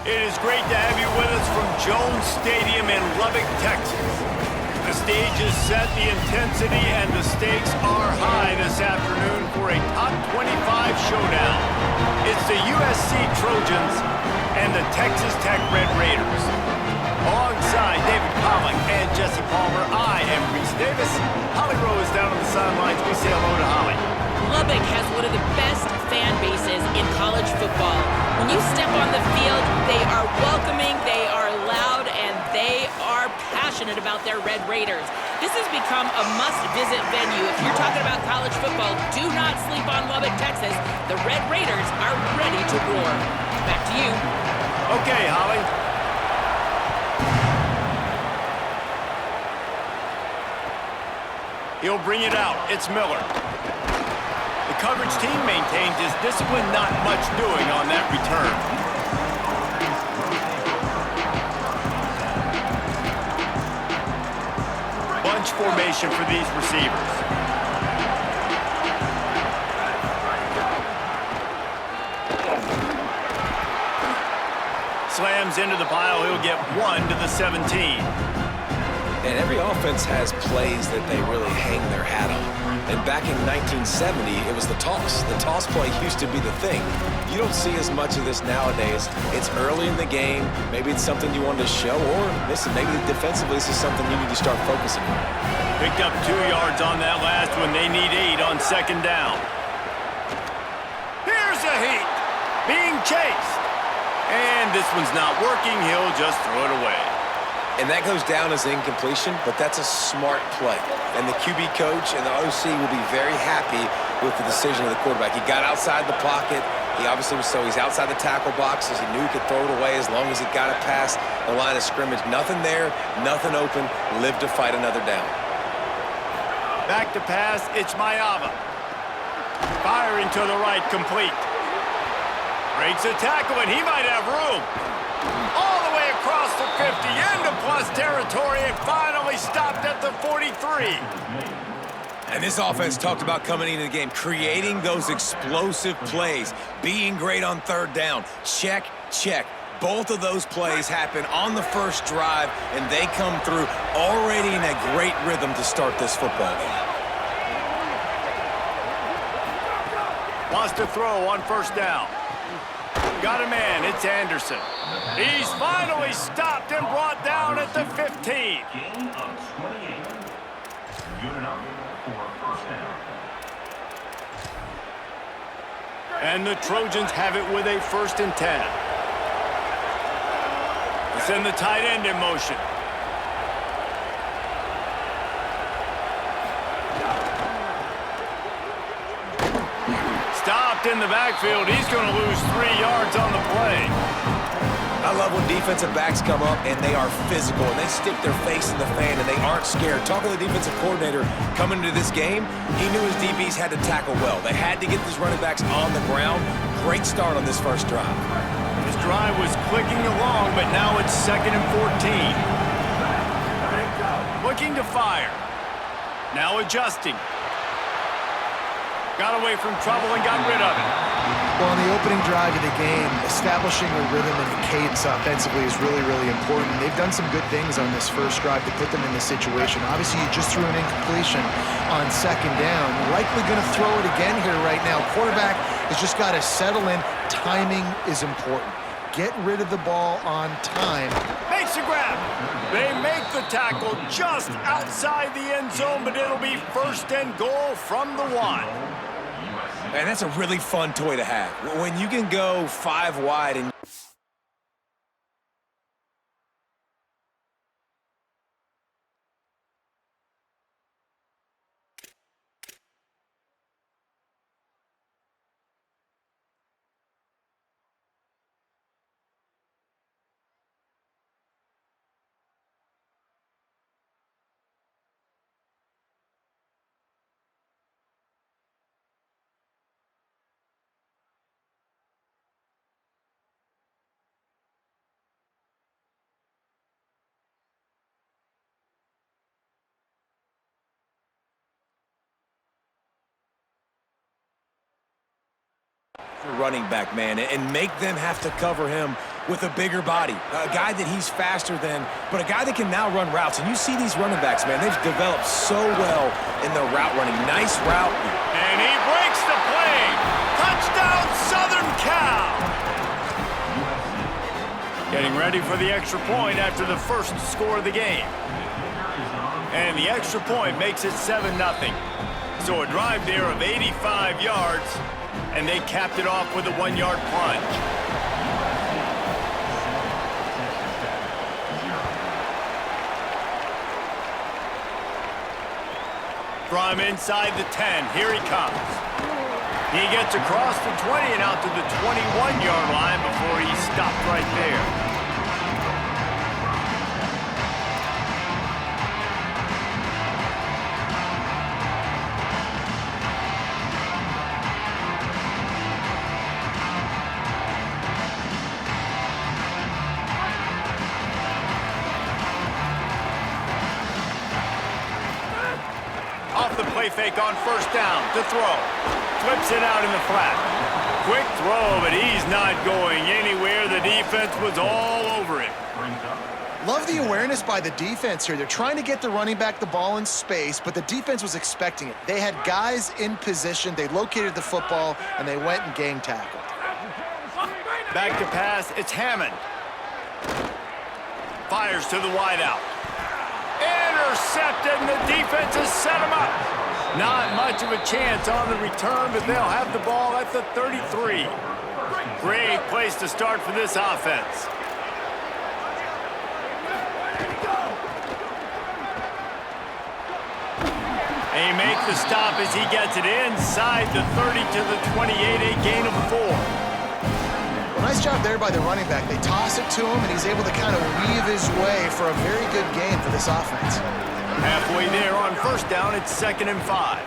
It is great to have you with us from Jones Stadium in Lubbock, Texas. The stage is set, the intensity and the stakes are high this afternoon for a top 25 showdown. It's the USC Trojans and the Texas Tech Red Raiders. Alongside David Pollock and Jesse Palmer, I am Reese Davis. Holly Rowe is down on the sidelines. We say hello to Holly. Lubbock has one of the best fan bases in college football. When you step on the field, they are welcoming, they are loud, and they are passionate about their Red Raiders. This has become a must-visit venue. If you're talking about college football, do not sleep on Lubbock, Texas. The Red Raiders are ready to roar. Back to you. Okay, Holly. He'll bring it out. It's Miller. The coverage team maintains his discipline, not much doing on that return. Bunch formation for these receivers. Slams into the pile. He'll get 1 to the 17. And every offense has plays that they really hang their hat on. And back in 1970, it was the toss. The toss play used to be the thing. You don't see as much of this nowadays. It's early in the game. Maybe it's something you wanted to show. Or, listen, maybe defensively this is something you need to start focusing on. Picked up 2 yards on that last one. They need 8 on second down. Here's a heat. Being chased. And this one's not working. He'll just throw it away. And that goes down as incompletion, but that's a smart play. And the QB coach and the OC will be very happy with the decision of the quarterback. He got outside the pocket. He obviously was he's outside the tackle boxes. He knew he could throw it away as long as he got it past the line of scrimmage. Nothing there, nothing open. Live to fight another down. Back to pass, it's Mayava. Firing to the right, complete. Breaks a tackle, and he might have room. All the way across the 50, into plus territory, and finally stopped at the 43. And this offense talked about coming into the game, creating those explosive plays, being great on third down. Check, check. Both of those plays happen on the first drive, and they come through already in a great rhythm to start this football game. Wants to throw on first down. Got a man, it's Anderson. He's finally stopped and brought down at the 15. Gain of 28. Good enough for first down. And the Trojans have it with a 1st and 10. Send the tight end in motion. Stopped in the backfield. He's going to lose 3 yards on the play. I love when defensive backs come up and they are physical and they stick their face in the fan and they aren't scared. Talking to the defensive coordinator coming into this game, he knew his DBs had to tackle well. They had to get these running backs on the ground. Great start on this first drive. This drive was clicking along, but now it's 2nd and 14. Looking to fire. Now adjusting. Got away from trouble and got rid of it. Well, in the opening drive of the game, establishing a rhythm and a cadence offensively is really, really important. They've done some good things on this first drive to put them in this situation. Obviously, you just threw an incompletion on second down. Likely going to throw it again here right now. Quarterback has just got to settle in. Timing is important. Get rid of the ball on time. Makes a grab. They make the tackle just outside the end zone, but it'll be 1st and goal from the 1. And that's a really fun toy to have. When you can go 5 wide and running back, man, and make them have to cover him with a bigger body, a guy that he's faster than, but a guy that can now run routes. And you see these running backs, man, they've developed so well in their route running. Nice route. And he breaks the play. Touchdown, Southern Cal. Getting ready for the extra point after the first score of the game. And the extra point makes it 7-0. So a drive there of 85 yards, and they capped it off with a 1-yard plunge. From inside the 10, here he comes. He gets across the 20 and out to the 21-yard line before he stopped right there. Off the play fake on first down to throw. Flips it out in the flat. Quick throw, but he's not going anywhere. The defense was all over him. Love the awareness by the defense here. They're trying to get the running back the ball in space, but the defense was expecting it. They had guys in position. They located the football, and they went and gang tackled. Back to pass, it's Hammond. Fires to the wideout. Intercepted, and the defense has set him up. Not much of a chance on the return, but they'll have the ball at the 33. Great place to start for this offense. They make the stop as he gets it inside the 30 to the 28, a gain of 4. Well, nice job there by the running back. They toss it to him, and he's able to kind of weave his way for a very good gain for this offense. Halfway there on first down, it's 2nd and 5.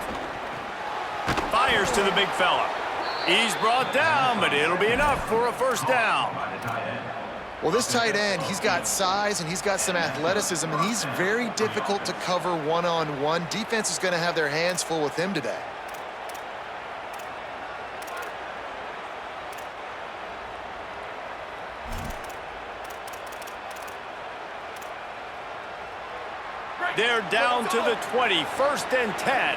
Fires to the big fella. He's brought down, but it'll be enough for a first down. Well, this tight end, he's got size and he's got some athleticism, and he's very difficult to cover one-on-one. Defense is going to have their hands full with him today. They're down to the 20, 1st and 10.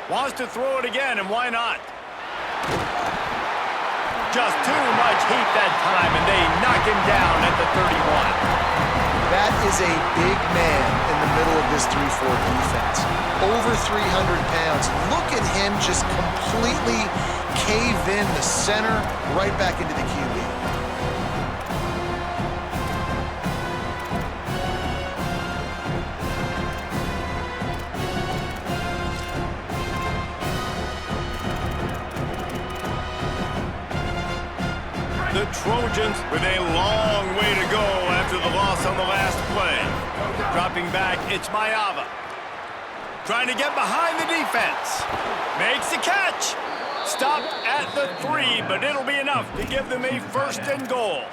Wants to throw it again, and why not? Just too much heat that time, and they knock him down at the 31. That is a big man in the middle of this 3-4 defense. Over 300 pounds. Look at him just completely cave in the center, right back into the QB. The Trojans with a long way to go after the loss on the last play. Dropping back, it's Mayava. Trying to get behind the defense. Makes the catch. Stopped at the 3, but it'll be enough to give them a 1st and goal.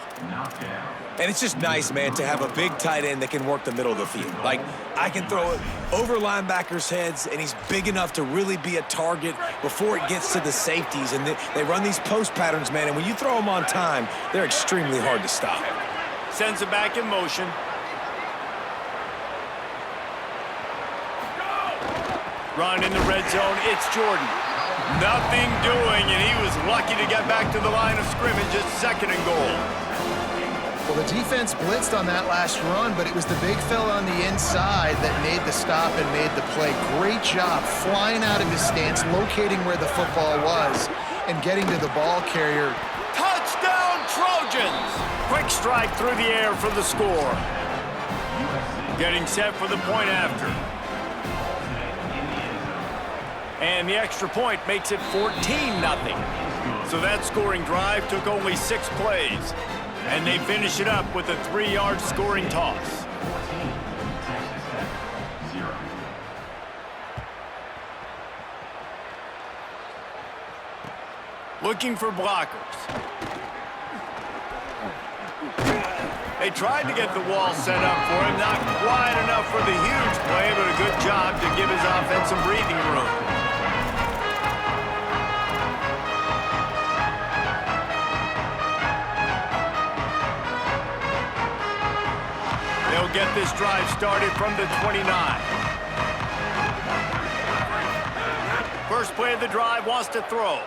And it's just nice, man, to have a big tight end that can work the middle of the field. Like, I can throw it over linebackers' heads, and he's big enough to really be a target before it gets to the safeties. And they run these post patterns, man, and when you throw them on time, they're extremely hard to stop. Sends it back in motion. Run in the red zone, it's Jordan. Nothing doing, and he was lucky to get back to the line of scrimmage at 2nd and goal. Well, the defense blitzed on that last run, but it was the big fella on the inside that made the stop and made the play. Great job flying out of his stance, locating where the football was, and getting to the ball carrier. Touchdown, Trojans! Quick strike through the air for the score. Getting set for the point after. And the extra point makes it 14-0. So that scoring drive took only 6 plays. And they finish it up with a 3-yard scoring toss. Looking for blockers. They tried to get the wall set up for him, not quite enough for the huge play, but a good job to give his offense some breathing room. They'll get this drive started from the 29. First play of the drive, wants to throw.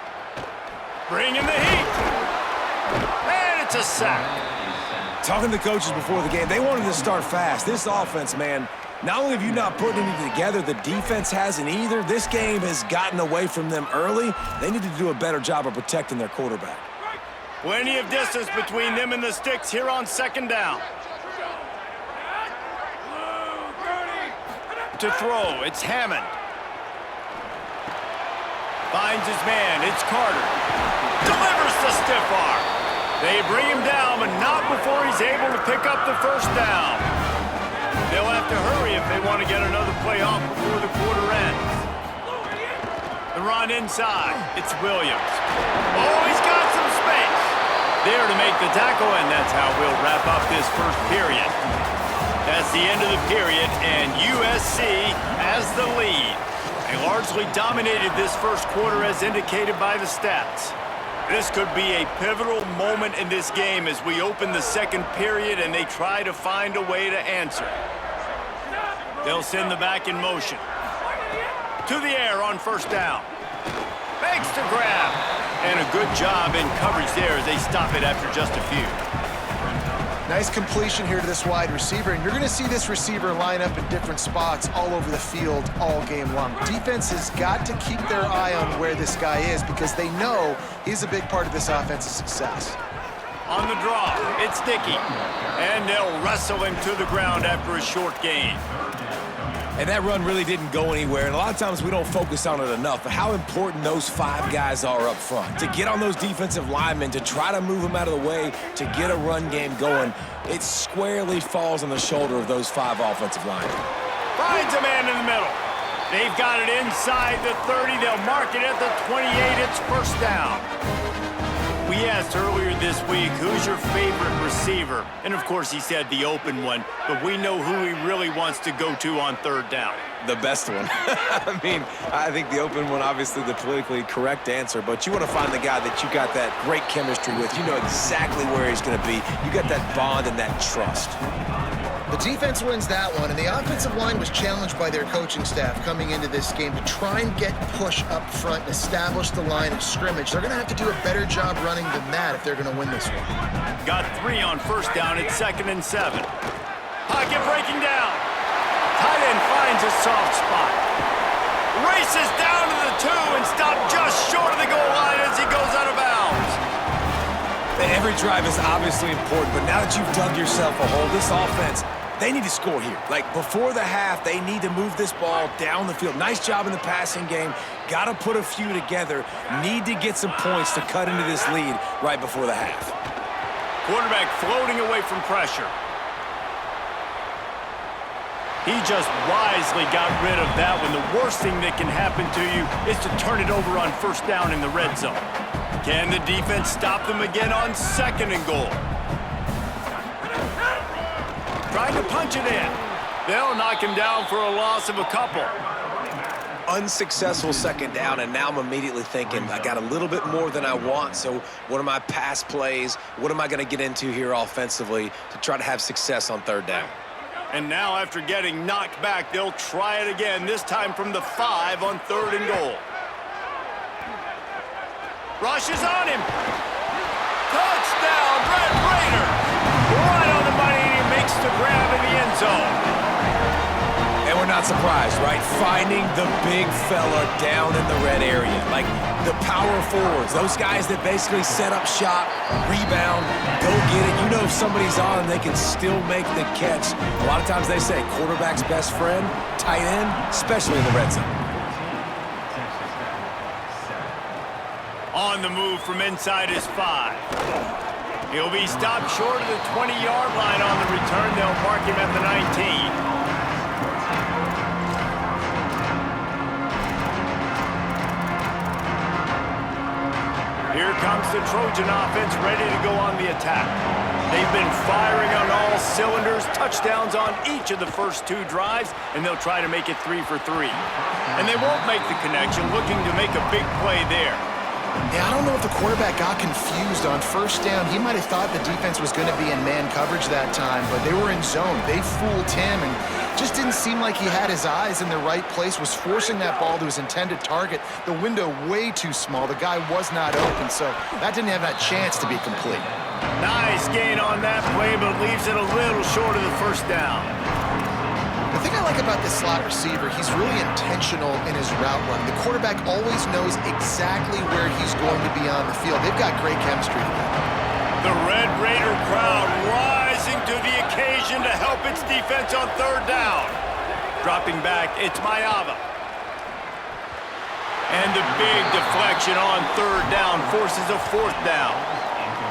Bringing the heat. And it's a sack. Talking to the coaches before the game, they wanted to start fast. This offense, man, not only have you not put anything together, the defense hasn't either. This game has gotten away from them early. They need to do a better job of protecting their quarterback. Plenty of distance between them and the sticks here on second down. To throw, it's Hammond. Finds his man, it's Carter. Delivers the stiff arm. They bring him down, but not before he's able to pick up the first down. They'll have to hurry if they want to get another play off before the quarter ends. The run inside, it's Williams. Oh, he's got some space. There to make the tackle, and that's how we'll wrap up this first period. That's the end of the period, and USC has the lead. They largely dominated this first quarter as indicated by the stats. This could be a pivotal moment in this game as we open the second period and they try to find a way to answer. They'll send the back in motion. To the air on first down. Makes the grab. And a good job in coverage there as they stop it after just a few. Nice completion here to this wide receiver, and you're going to see this receiver line up in different spots all over the field all game long. Defense has got to keep their eye on where this guy is because they know he's a big part of this offense's success. On the draw, it's Dickey, and they'll wrestle him to the ground after a short gain. And that run really didn't go anywhere, and a lot of times we don't focus on it enough, but how important those 5 guys are up front. To get on those defensive linemen, to try to move them out of the way, to get a run game going, it squarely falls on the shoulder of those 5 offensive linemen. Finds a man in the middle. They've got it inside the 30. They'll mark it at the 28. It's first down. We asked earlier this week, who's your favorite receiver? And, of course, he said the open one, but we know who he really wants to go to on third down. The best one. I mean, I think the open one, obviously the politically correct answer, but you want to find the guy that you got that great chemistry with. You know exactly where he's going to be. You got that bond and that trust. The defense wins that one, and the offensive line was challenged by their coaching staff coming into this game to try and get push up front and establish the line of scrimmage. They're going to have to do a better job running than that if they're going to win this one. Got 3 on first down. It's 2nd and 7. Pocket breaking down. Tight end finds a soft spot. Races down to the 2 and stopped just short of the goal line as he goes out of bounds. Every drive is obviously important, but now that you've dug yourself a hole, this offense, they need to score here. Like, before the half, they need to move this ball down the field. Nice job in the passing game. Got to put a few together. Need to get some points to cut into this lead right before the half. Quarterback floating away from pressure. He just wisely got rid of that when the worst thing that can happen to you is to turn it over on first down in the red zone. Can the defense stop them again on 2nd and goal? Trying to punch it in. They'll knock him down for a loss of a couple. Unsuccessful 2nd down, and now I'm immediately thinking, I got a little bit more than I want, so what are my pass plays? What am I going to get into here offensively to try to have success on 3rd down? And now after getting knocked back, they'll try it again, this time from the 5 on 3rd and goal. Rushes on him. Touchdown, Red Raider. Right on the money, and he makes the grab in the end zone. And we're not surprised, right? Finding the big fella down in the red area. Like the power forwards, those guys that basically set up shop, rebound, go get it. You know if somebody's on, they can still make the catch. A lot of times they say quarterback's best friend, tight end, especially in the red zone. On the move from inside his 5. He'll be stopped short of the 20-yard line on the return. They'll mark him at the 19. Here comes the Trojan offense ready to go on the attack. They've been firing on all cylinders, touchdowns on each of the first 2 drives, and they'll try to make it 3 for 3. And they won't make the connection, looking to make a big play there. Yeah, I don't know if the quarterback got confused on first down. He might have thought the defense was going to be in man coverage that time, but they were in zone. They fooled him and just didn't seem like he had his eyes in the right place, was forcing that ball to his intended target. The window way too small. The guy was not open, so that didn't have that chance to be complete. Nice gain on that play, but leaves it a little short of the first down. The thing I like about this slot receiver, he's really intentional in his route run. The quarterback always knows exactly where he's going to be on the field. They've got great chemistry together. The Red Raider crowd rising to the occasion to help its defense on 3rd down. Dropping back, it's Mayava. And the big deflection on 3rd down forces a 4th down.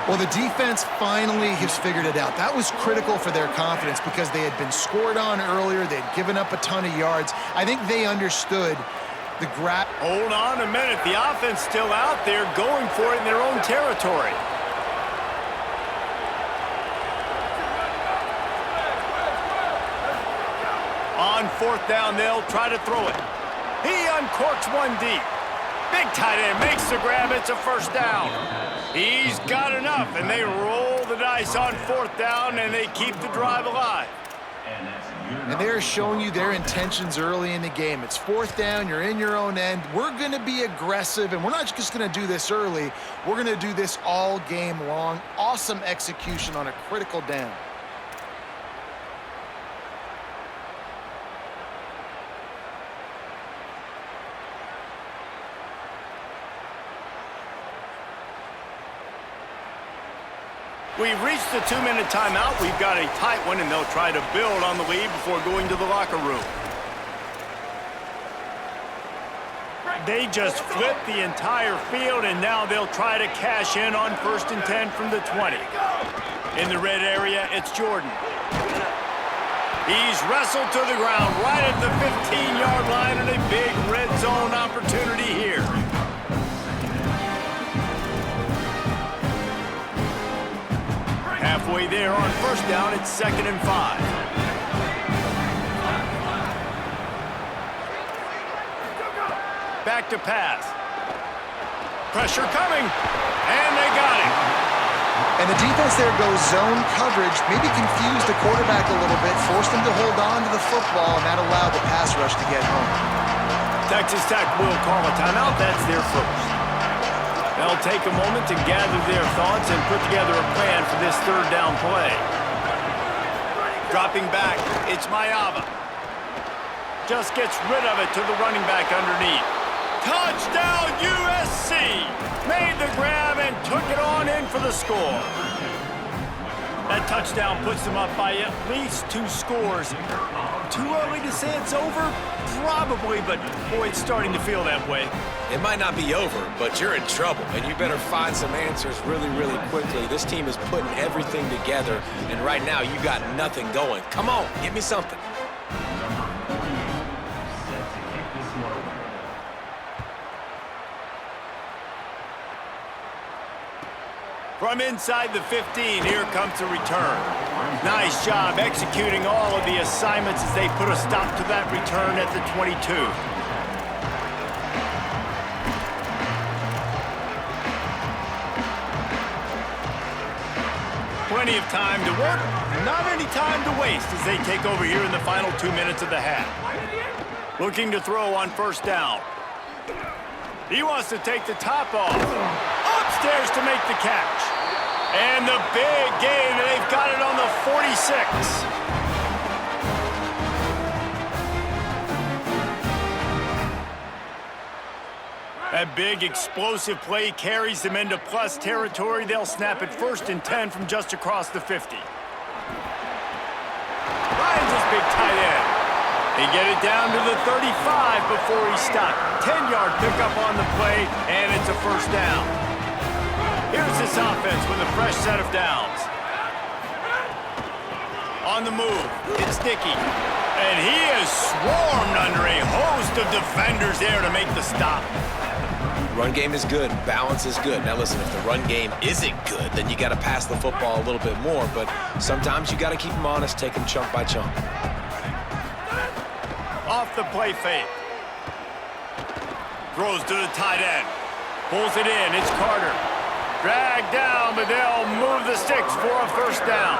Well, the defense finally has figured it out. That was critical for their confidence because they had been scored on earlier. They had given up a ton of yards. I think they understood the grab. Hold on a minute. The offense still out there going for it in their own territory. On 4th down, they'll try to throw it. He uncorks one deep. Big tight end makes the grab. It's a 1st down. He's got enough, and they roll the dice on 4th down, and they keep the drive alive. And they're showing you their intentions early in the game. It's 4th down. You're in your own end. We're going to be aggressive, and we're not just going to do this early. We're going to do this all game long. Awesome execution on a critical down. We've reached the 2-minute timeout. We've got a tight one, and they'll try to build on the lead before going to the locker room. They just flipped the entire field, and now they'll try to cash in on 1st and 10 from the 20. In the red area, it's Jordan. He's wrestled to the ground right at the 15-yard line, and a big red zone opportunity here. Halfway there on 1st down, it's 2nd and 5. Back to pass. Pressure coming, and they got him. And the defense there goes zone coverage, maybe confused the quarterback a little bit, forced him to hold on to the football, and that allowed the pass rush to get home. Texas Tech will call a timeout. That's their first. They'll take a moment to gather their thoughts and put together a plan for this 3rd down play. Dropping back, it's Mayava. Just gets rid of it to the running back underneath. Touchdown USC! Made the grab and took it on in for the score. That touchdown puts them up by at least 2 scores. Too early to say it's over? Probably, but boy, it's starting to feel that way. It might not be over, but you're in trouble, and you better find some answers really, really quickly. This team is putting everything together, and right now you got nothing going. Come on, give me something. From inside the 15, here comes the return. Nice job executing all of the assignments as they put a stop to that return at the 22. Plenty of time to work, not any time to waste as they take over here in the final 2 minutes of the half. Looking to throw on 1st down. He wants to take the top off. Upstairs to make the catch. And the big gain, and they've got it on the 46. That big explosive play carries them into plus territory. They'll snap it 1st and 10 from just across the 50. Ryan's his big tight end. They get it down to the 35 before he stopped. 10-yard pickup on the play, and it's a 1st down. Here's this offense with a fresh set of downs. On the move, it's Dickey. And he is swarmed under a host of defenders there to make the stop. Run game is good. Balance is good. Now, listen, if the run game isn't good, then you got to pass the football a little bit more. But sometimes you got to keep them honest, take them chunk by chunk. Off the play fake. Throws to the tight end. Pulls it in. It's Carter. Dragged down, but they'll move the sticks for a first down.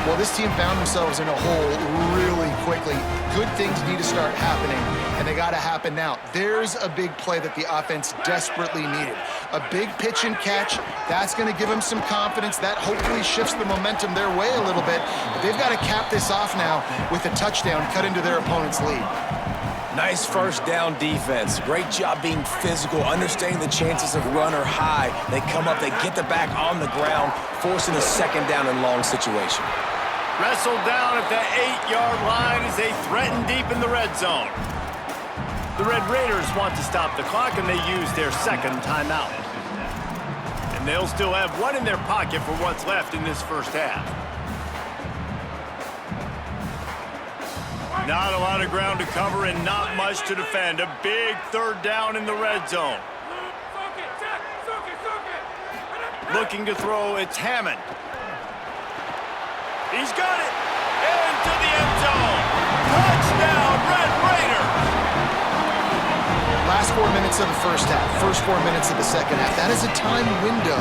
Well, this team found themselves in a hole really quickly. Good things need to start happening, and they got to happen now. There's a big play that the offense desperately needed. A big pitch and catch. That's going to give them some confidence. That hopefully shifts the momentum their way a little bit. But they've got to cap this off now with a touchdown, cut into their opponent's lead. Nice first down defense. Great job being physical, understanding the chances of run are high. They come up, they get the back on the ground, forcing a second down and long situation. Wrestled down at the 8-yard line as they threaten deep in the red zone. The Red Raiders want to stop the clock, and they use their second timeout. And they'll still have one in their pocket for what's left in this first half. Not a lot of ground to cover and not much to defend. A big third down in the red zone. Looking to throw, it's Hammond. He's got it. Into the end zone. Touchdown, Red Raiders. Last 4 minutes of the first half, first 4 minutes of the second half. That is a time window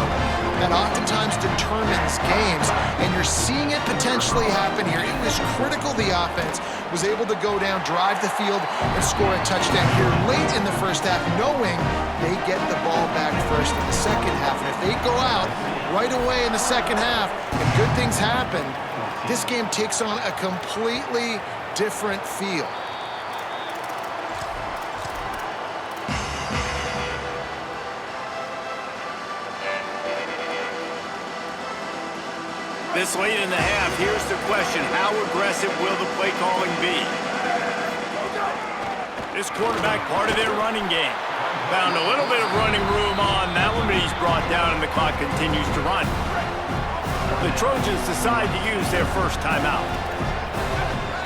that oftentimes determines games, and you're seeing it potentially happen here. It was critical the offense was able to go down, drive the field, and score a touchdown here late in the first half, knowing they get the ball back first in the second half. And if they go out right away in the second half and good things happen, this game takes on a completely different feel. This late in the half, here's the question. How aggressive will the play calling be? This quarterback, part of their running game. Found a little bit of running room on that one, but he's brought down and the clock continues to run. The Trojans decide to use their first timeout.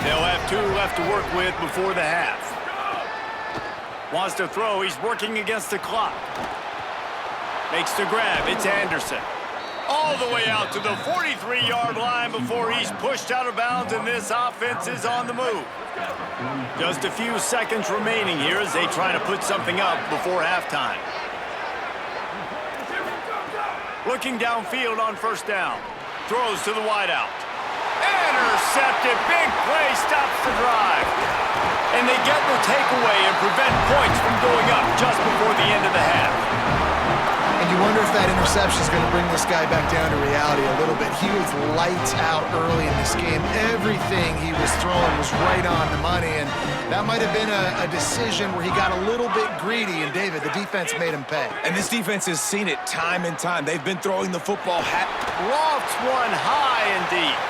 They'll have 2 left to work with before the half. Wants to throw, he's working against the clock. Makes the grab, it's Anderson. All the way out to the 43-yard line before he's pushed out of bounds, and this offense is on the move. Just a few seconds remaining here as they try to put something up before halftime. Looking downfield on first down. Throws to the wideout. Intercepted. Big play stops the drive. And they get the takeaway and prevent points from going up just before the end of the half. And you wonder if that interception is going to bring this guy back down to reality a little bit. He was lights out early in this game. Everything he was throwing was right on the money, and that might have been a decision where he got a little bit greedy, and David, the defense made him pay. And this defense has seen it time and time. They've been throwing the football. Lofts one high and deep.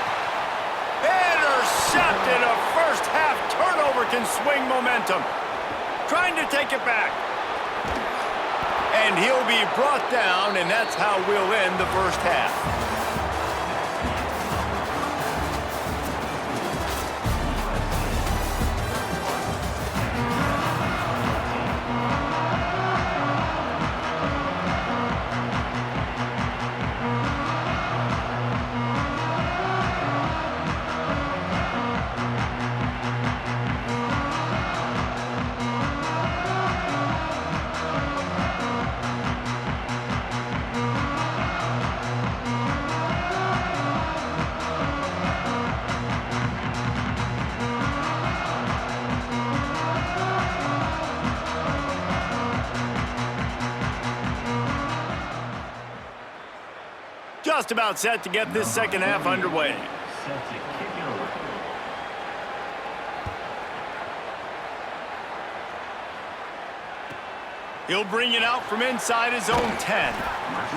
Intercepted. A first half turnover can swing momentum. Trying to take it back. And he'll be brought down, and that's how we'll end the first half. Just about set to get this second half underway. He'll bring it out from inside his own 10.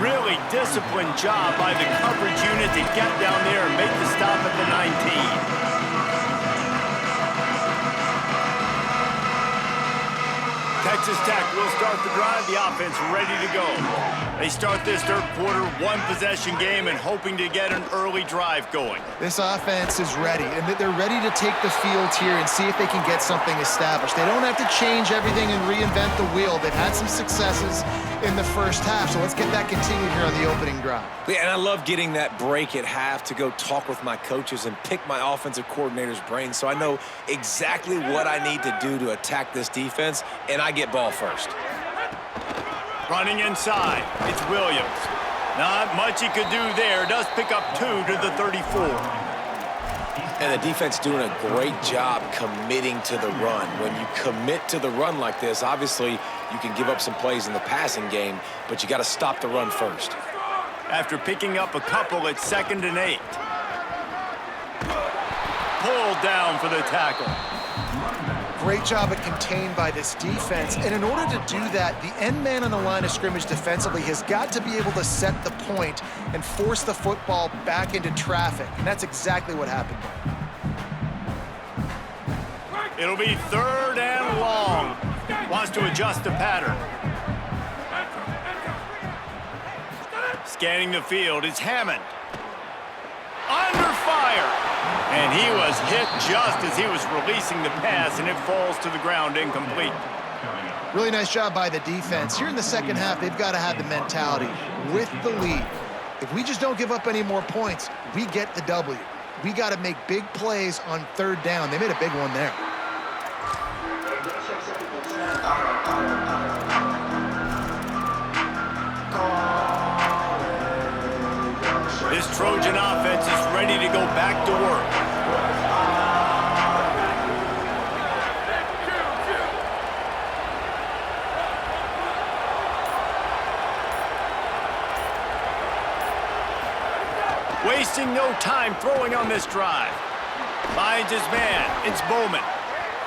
Really disciplined job by the coverage unit to get down there and make the stop at the 19. Texas Tech will start the drive, the offense ready to go. They start this third quarter one-possession game and hoping to get an early drive going. This offense is ready, and they're ready to take the field here and see if they can get something established. They don't have to change everything and reinvent the wheel. They've had some successes in the first half, so let's get that continued here on the opening drive. Yeah, and I love getting that break at half to go talk with my coaches and pick my offensive coordinator's brain so I know exactly what I need to do to attack this defense, and I get ball first. Running inside, it's Williams. Not much he could do there. Does pick up 2 to the 34. And the defense doing a great job committing to the run. When you commit to the run like this, obviously you can give up some plays in the passing game, but you got to stop the run first. After picking up a couple, it's 2nd and 8. Pulled down for the tackle. Great job at contained by this defense, and in order to do that, the end man on the line of scrimmage defensively has got to be able to set the point and force the football back into traffic, and that's exactly what happened. It'll be 3rd and long. Wants to adjust the pattern. Scanning the field, it's Hammond. Under fire! And he was hit just as he was releasing the pass, and it falls to the ground incomplete. Really nice job by the defense. Here in the second half, they've got to have the mentality with the lead. If we just don't give up any more points, we get the W. We got to make big plays on 3rd down. They made a big one there. This Trojan offense is ready to go back to work. Wasting no time throwing on this drive. Finds his man. It's Bowman.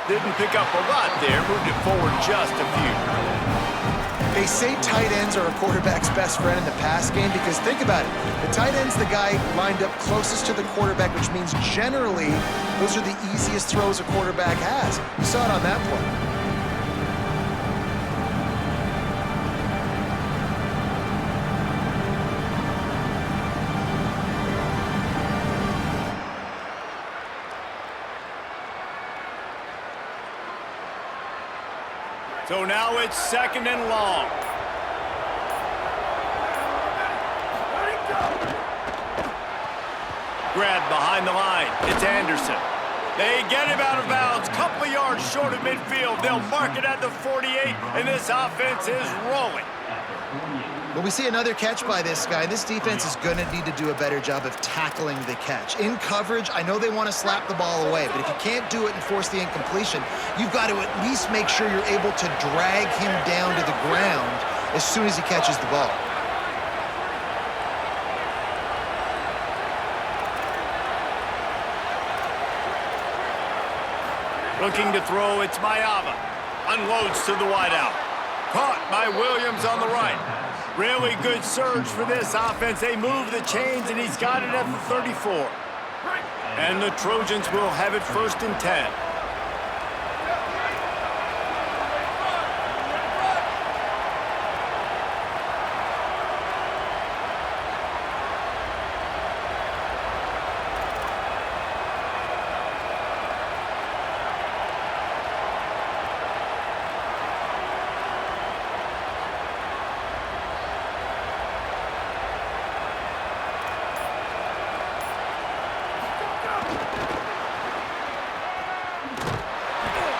Didn't pick up a lot there. Moved it forward just a few. They say tight ends are a quarterback's best friend in the pass game because think about it. The tight end's the guy lined up closest to the quarterback, which means generally those are the easiest throws a quarterback has. You saw it on that play. So now it's 2nd and long. Grabbed behind the line. It's Anderson. They get him out of bounds. Couple of yards short of midfield. They'll mark it at the 48, and this offense is rolling. Well, we see another catch by this guy. This defense is going to need to do a better job of tackling the catch. In coverage, I know they want to slap the ball away, but if you can't do it and force the incompletion, you've got to at least make sure you're able to drag him down to the ground as soon as he catches the ball. Looking to throw, it's Mayava. Unloads to the wideout. Caught by Williams on the right. Really good surge for this offense. They move the chains, and he's got it at the 34. And the Trojans will have it 1st and 10.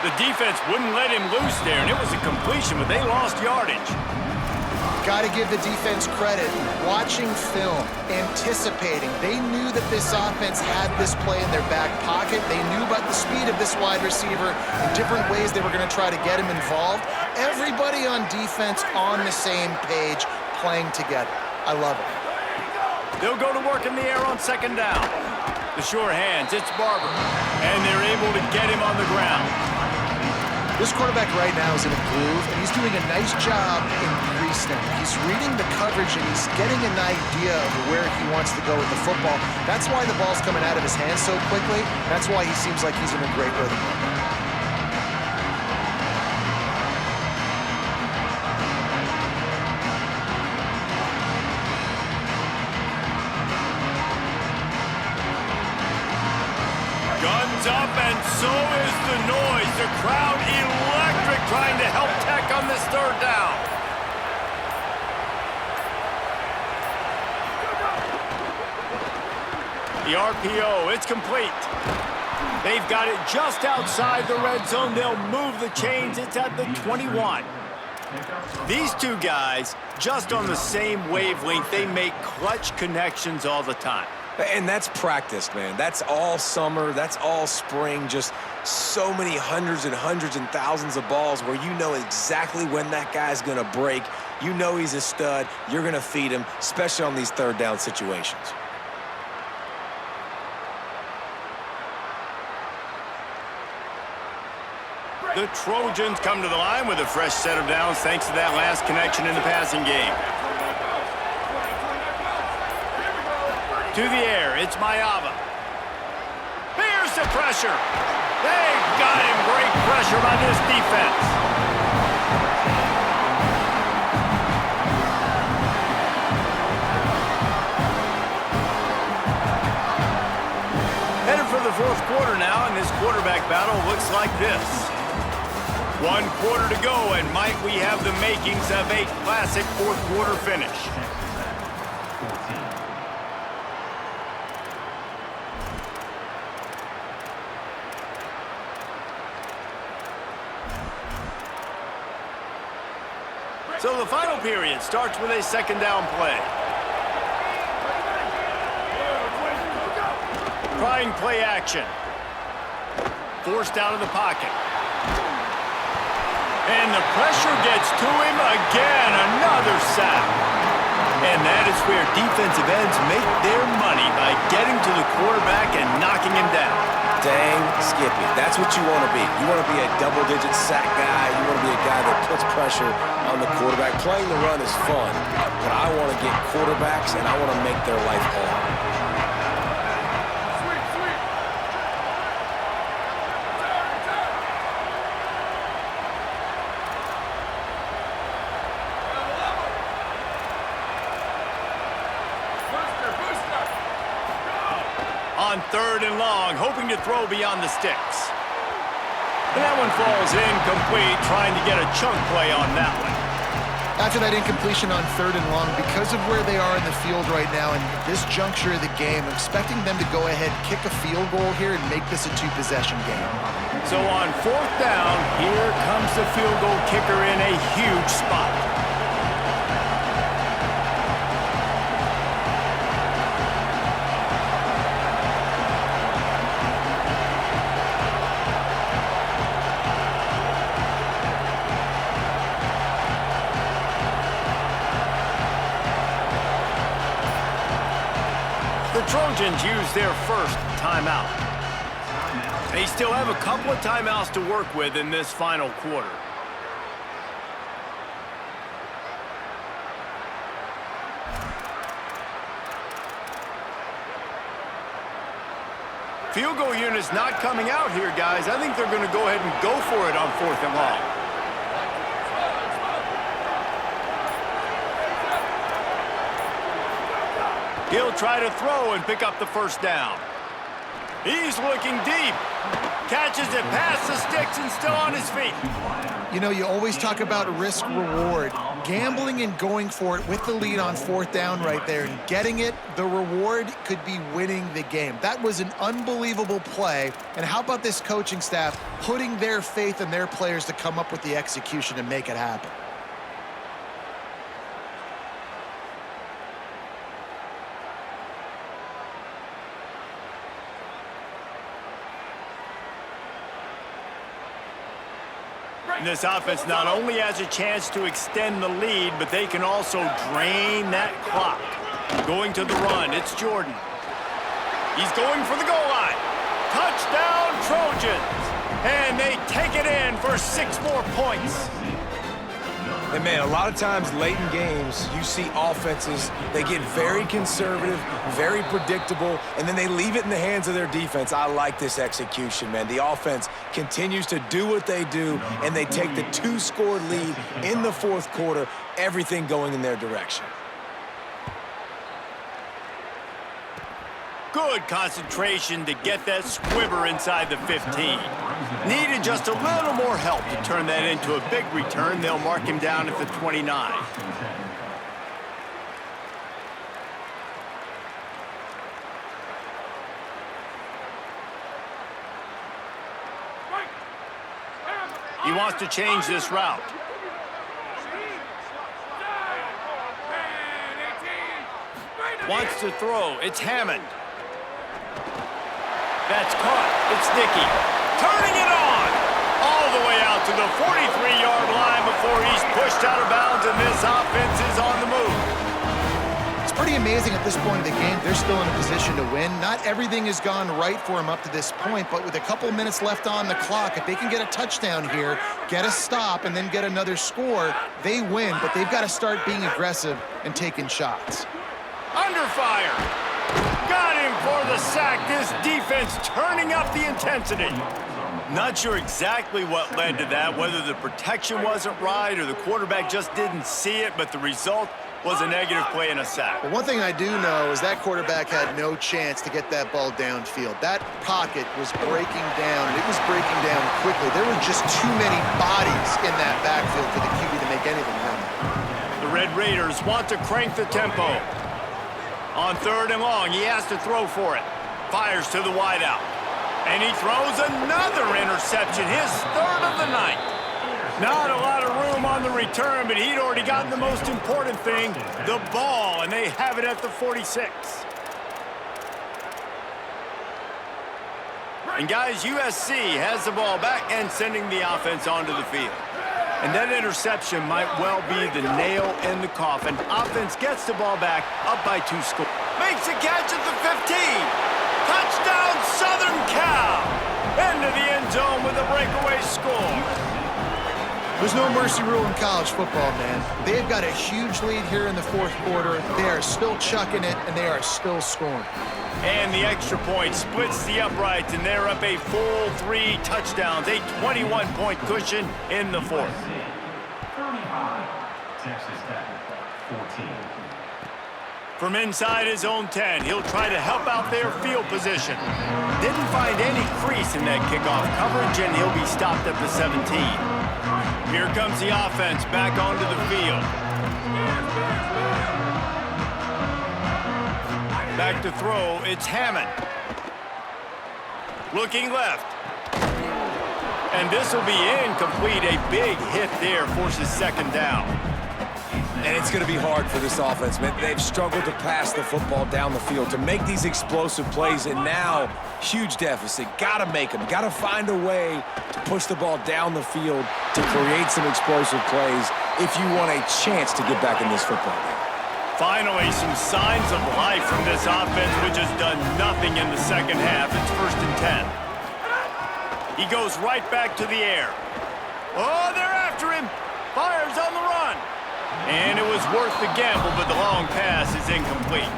The defense wouldn't let him loose there, and it was a completion, but they lost yardage. Got to give the defense credit. Watching film, anticipating. They knew that this offense had this play in their back pocket. They knew about the speed of this wide receiver and different ways they were going to try to get him involved. Everybody on defense on the same page, playing together. I love it. They'll go to work in the air on 2nd down. The sure hands, it's Barber, and they're able to get him on the ground. This quarterback right now is in a groove, and he's doing a nice job in pre-snap. He's reading the coverage, and he's getting an idea of where he wants to go with the football. That's why the ball's coming out of his hands so quickly. That's why he seems like he's in a great rhythm. up, and so is the noise. The crowd electric trying to help Tech on this third down. The RPO, it's complete. They've got it just outside the red zone. They'll move the chains. It's at the 21. These two guys, just on the same wavelength, they make clutch connections all the time. And that's practice, man. That's all summer. That's all spring. Just so many hundreds and thousands of balls where you know exactly when that guy's going to break. You know he's a stud. You're going to feed him, especially on these third down situations. The Trojans come to the line with a fresh set of downs thanks to that last connection in the passing game. To the air, it's Mayava. Here's the pressure. They've got him. Great pressure by this defense. Headed for the fourth quarter now, and this quarterback battle looks like this. 1 quarter to go, and might we have the makings of a classic fourth quarter finish. So the final period starts with a second down play. Trying play action. Forced out of the pocket. And the pressure gets to him again, another sack. And that is where defensive ends make their money by getting to the quarterback and knocking him down. Dang, Skippy, that's what you want to be. You want to be a double-digit sack guy. You want to be a guy that puts pressure on the quarterback. Playing the run is fun, but I want to get quarterbacks, and I want to make their life hard. On third and long, hoping to throw beyond the sticks. And that one falls incomplete, trying to get a chunk play on that one. After that incompletion on third and long, because of where they are in the field right now and this juncture of the game, I'm expecting them to go ahead, kick a field goal here, and make this a two-possession game. So on fourth down, here comes the field goal kicker in a huge spot. The Trojans use their first timeout. They still have a couple of timeouts to work with in this final quarter. Field goal unit's not coming out here, guys. I think they're going to go ahead and go for it on fourth and long. He'll try to throw and pick up the first down. He's looking deep. Catches it past the sticks and still on his feet. You know, you always talk about risk-reward. Gambling and going for it with the lead on fourth down right there and getting it, the reward could be winning the game. That was an unbelievable play. And how about this coaching staff putting their faith in their players to come up with the execution and make it happen? This offense not only has a chance to extend the lead, but they can also drain that clock. Going to the run, it's Jordan. He's going for the goal line. Touchdown, Trojans! And they take it in for 6 more points. And, man, a lot of times late in games, you see offenses, they get very conservative, very predictable, and then they leave it in the hands of their defense. I like this execution, man. The offense continues to do what they do, and they take the 2-score lead in the fourth quarter, everything going in their direction. Good concentration to get that squibber inside the 15. Needed just a little more help to turn that into a big return. They'll mark him down at the 29. He wants to change this route. Wants to throw. It's Hammond. That's caught. It's Dickey. Turning it on. All the way out to the 43-yard line before he's pushed out of bounds, and this offense is on the move. It's pretty amazing at this point of the game. They're still in a position to win. Not everything has gone right for them up to this point, but with a couple minutes left on the clock, if they can get a touchdown here, get a stop, and then get another score, they win, but they've got to start being aggressive and taking shots. Under fire. Got him for the sack. This defense turning up the intensity. Not sure exactly what led to that, whether the protection wasn't right or the quarterback just didn't see it, but the result was a negative play and a sack. But one thing I do know is that quarterback had no chance to get that ball downfield. That pocket was breaking down, and it was breaking down quickly. There were just too many bodies in that backfield for the QB to make anything happen. The Red Raiders want to crank the tempo. On 3rd and long, he has to throw for it. Fires to the wideout. And he throws another interception, his 3rd of the night. Not a lot of room on the return, but he'd already gotten the most important thing, the ball, and they have it at the 46. And guys, USC has the ball back and sending the offense onto the field. And that interception might well be the nail in the coffin. Offense gets the ball back, up by 2 scores. Makes a catch at the 15. Touchdown, Southern Cal. Into the end zone with a breakaway score. There's no mercy rule in college football, man. They've got a huge lead here in the 4th quarter. They are still chucking it, and they are still scoring. And the extra point splits the uprights, and they're up a full 3 touchdowns, a 21-point cushion in the 4th. 35, Texas Tech, 14. From inside his own 10, he'll try to help out their field position. Didn't find any crease in that kickoff coverage, and he'll be stopped at the 17. Here comes the offense back onto the field. Back to throw, it's Hammond. Looking left. And this will be incomplete. A big hit there forces 2nd down. And it's going to be hard for this offense, man. They've struggled to pass the football down the field, to make these explosive plays, and now huge deficit. Got to make them. Got to find a way to push the ball down the field to create some explosive plays if you want a chance to get back in this football game. Finally, some signs of life from this offense, which has done nothing in the 2nd half. It's 1st and 10. He goes right back to the air. Oh, they're after him. Fires on the run. And it was worth the gamble, but the long pass is incomplete.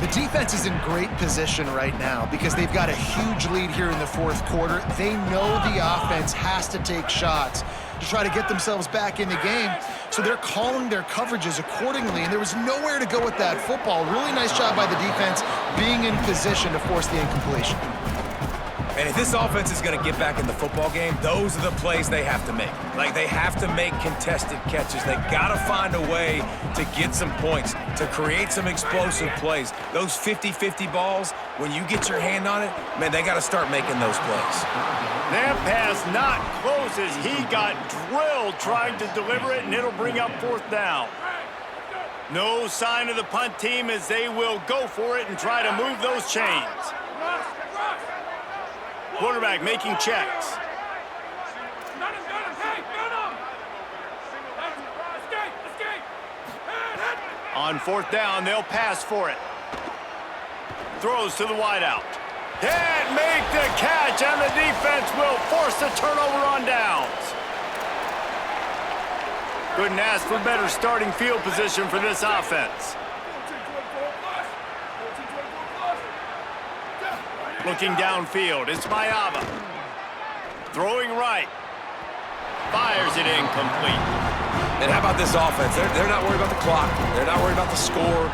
The defense is in great position right now because they've got a huge lead here in the 4th quarter. They know the offense has to take shots to try to get themselves back in the game. So they're calling their coverages accordingly, and there was nowhere to go with that football. Really nice job by the defense being in position to force the incompletion. And if this offense is going to get back in the football game, those are the plays they have to make. Like, they have to make contested catches. They got to find a way to get some points, to create some explosive plays. Those 50-50 balls, when you get your hand on it, man, they got to start making those plays. That pass not close as he got drilled trying to deliver it, and it'll bring up 4th down. No sign of the punt team as they will go for it and try to move those chains. Quarterback making checks. On 4th down, they'll pass for it. Throws to the wideout. Can't make the catch, and the defense will force the turnover on downs. Couldn't ask for better starting field position for this offense. Looking downfield, it's Mayava. Throwing right. Fires it incomplete. And how about this offense? They're not worried about the clock. They're not worried about the score.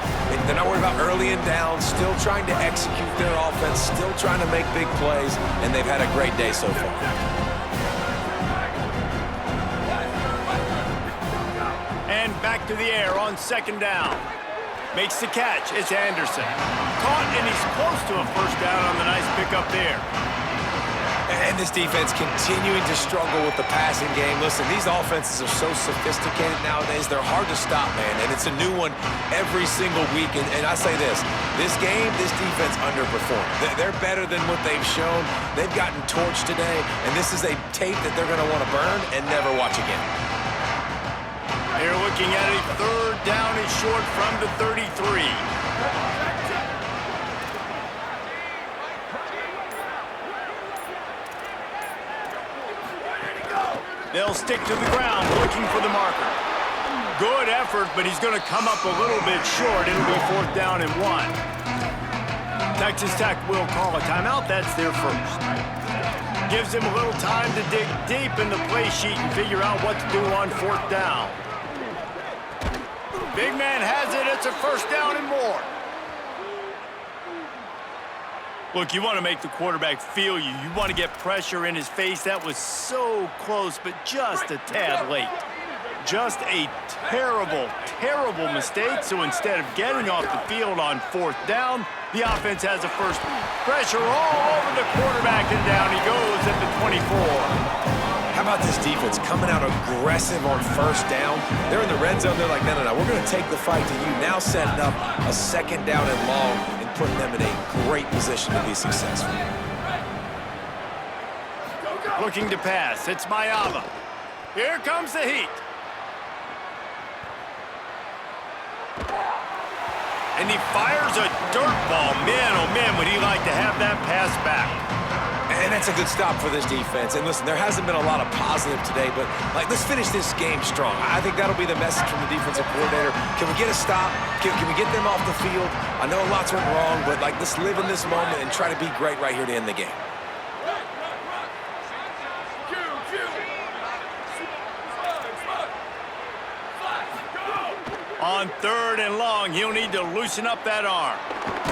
They're not worried about early and down. Still trying to execute their offense. Still trying to make big plays. And they've had a great day so far. And back to the air on second down. Makes the catch. It's Anderson. Caught, and he's close to a first down on the nice pickup there. And this defense continuing to struggle with the passing game. Listen, these offenses are so sophisticated nowadays. They're hard to stop, man. And it's a new one every single week. And I say this game, this defense underperformed. They're better than what they've shown. They've gotten torched today. And this is a tape that they're going to want to burn and never watch again. They're looking at a third down and short from the 33. They'll stick to the ground, looking for the marker. Good effort, but he's going to come up a little bit short. It'll be fourth down and 1. Texas Tech will call a timeout. That's their first. Gives him a little time to dig deep in the play sheet and figure out what to do on fourth down. Big man has it. It's a first down and more. Look, you want to make the quarterback feel you. You want to get pressure in his face. That was so close, but just a tad late. Just a terrible, terrible mistake. So instead of getting off the field on fourth down, the offense has a first. Pressure all over the quarterback, and down he goes at the 24. How about this defense coming out aggressive on first down? They're in the red zone. They're like, no, we're going to take the fight to you. Now setting up a second down and long and putting them in a great position to be successful. Looking to pass. It's Mayava. Here comes the heat. And he fires a dirt ball. Man, oh man, would he like to have that pass back. And that's a good stop for this defense. And listen, there hasn't been a lot of positive today, but let's finish this game strong. I think that'll be the message from the defensive coordinator. Can we get a stop? Can we get them off the field? I know lots went wrong, but let's live in this moment and try to be great right here to end the game. On third and long, he'll need to loosen up that arm.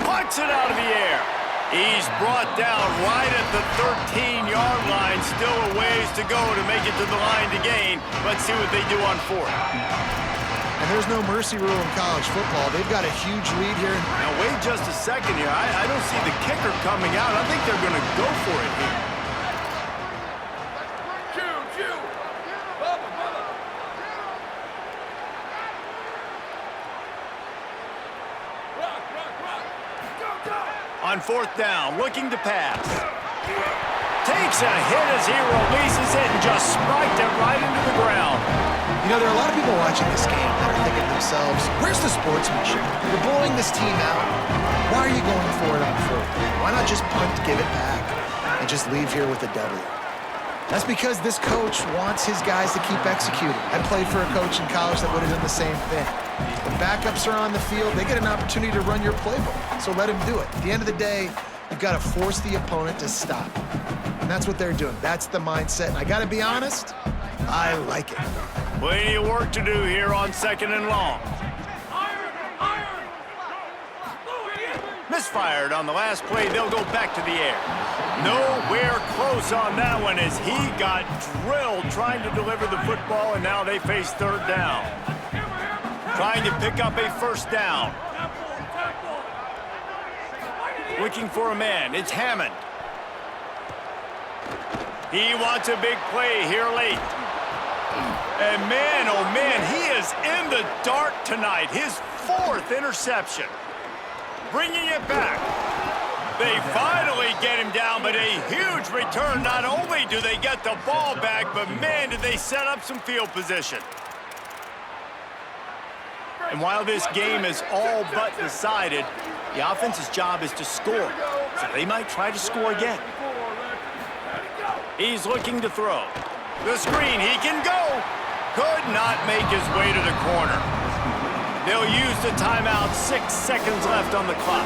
Plucks it out of the air. He's brought down right at the 13-yard line. Still a ways to go to make it to the line to gain. Let's see what they do on fourth. And there's no mercy rule in college football. They've got a huge lead here. Now, wait just a second here. I don't see the kicker coming out. I think they're going to go for it here. On fourth down, looking to pass. Takes a hit as he releases it and just spiked it right into the ground. You know, there are a lot of people watching this game that are thinking to themselves, where's the sportsmanship? You're blowing this team out. Why are you going for it on fourth? Why not just punt, give it back, and just leave here with a W? That's because this coach wants his guys to keep executing. I played for a coach in college that would have done the same thing. The backups are on the field. They get an opportunity to run your playbook, so let him do it. At the end of the day, you've got to force the opponent to stop. And that's what they're doing. That's the mindset. And I got to be honest, I like it. Plenty of work to do here on second and long. Misfired on the last play. They'll go back to the air. Nowhere close on that one as he got drilled trying to deliver the football, and now they face third down. Trying to pick up a first down. Looking for a man. It's Hammond. He wants a big play here late. And man, oh man, he is in the dark tonight. His fourth interception. Bringing it back. They finally get him down, but a huge return. Not only do they get the ball back, but man, did they set up some field position. And while this game is all but decided, the offense's job is to score. So they might try to score again. He's looking to throw. The screen, he can go. Could not make his way to the corner. They'll use the timeout, 6 seconds left on the clock.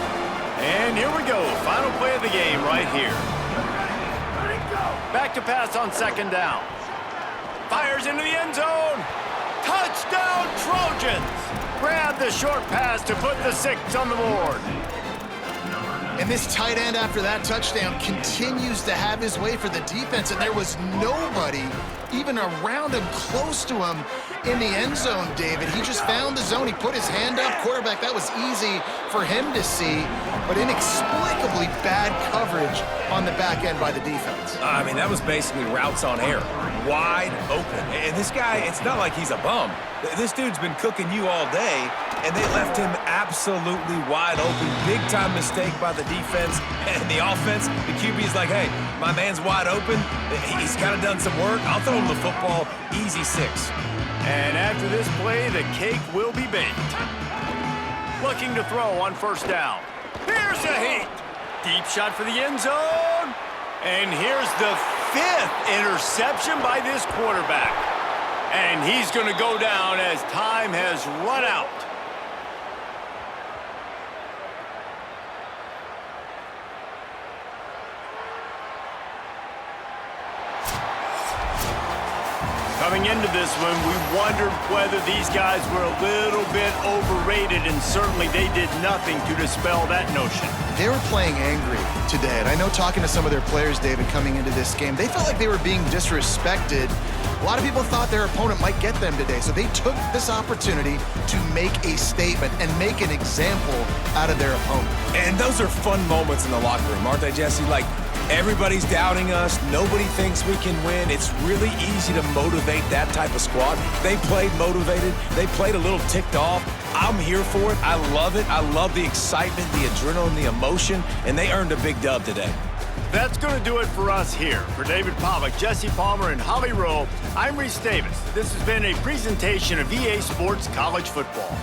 And here we go, final play of the game right here. Back to pass on second down. Fires into the end zone. Touchdown, Trojans! Grab the short pass to put the 6 on the board. And this tight end after that touchdown continues to have his way for the defense, and there was nobody even around him, close to him in the end zone, David. He just found the zone. He put his hand up. Quarterback, that was easy for him to see, but inexplicably bad coverage on the back end by the defense. I mean, that was basically routes on air, wide open. And this guy, it's not like he's a bum. This dude's been cooking you all day, and they left him absolutely wide open. Big-time mistake by the defense and the offense. The QB's like, hey, my man's wide open. He's kind of done some work. I'll throw him the football. Easy 6. And after this play, the cake will be baked. Looking to throw on first down. Here's a heat. Deep shot for the end zone. And here's the 5th interception by this quarterback. And he's going to go down as time has run out. Coming into this one, we wondered whether these guys were a little bit overrated, and certainly they did nothing to dispel that notion. They were playing angry today, and I know talking to some of their players, David, coming into this game, they felt like they were being disrespected. A lot of people thought their opponent might get them today, so they took this opportunity to make a statement and make an example out of their opponent. And those are fun moments in the locker room, aren't they, Jesse? Like, everybody's doubting us. Nobody thinks we can win. It's really easy to motivate that type of squad. They played motivated. They played a little ticked off. I'm here for it. I love it. I love the excitement, the adrenaline, the emotion, and they earned a big dub today. That's going to do it for us here. For David Pollack, Jesse Palmer, and Holly Rowe, I'm Reese Davis. This has been a presentation of EA Sports College Football.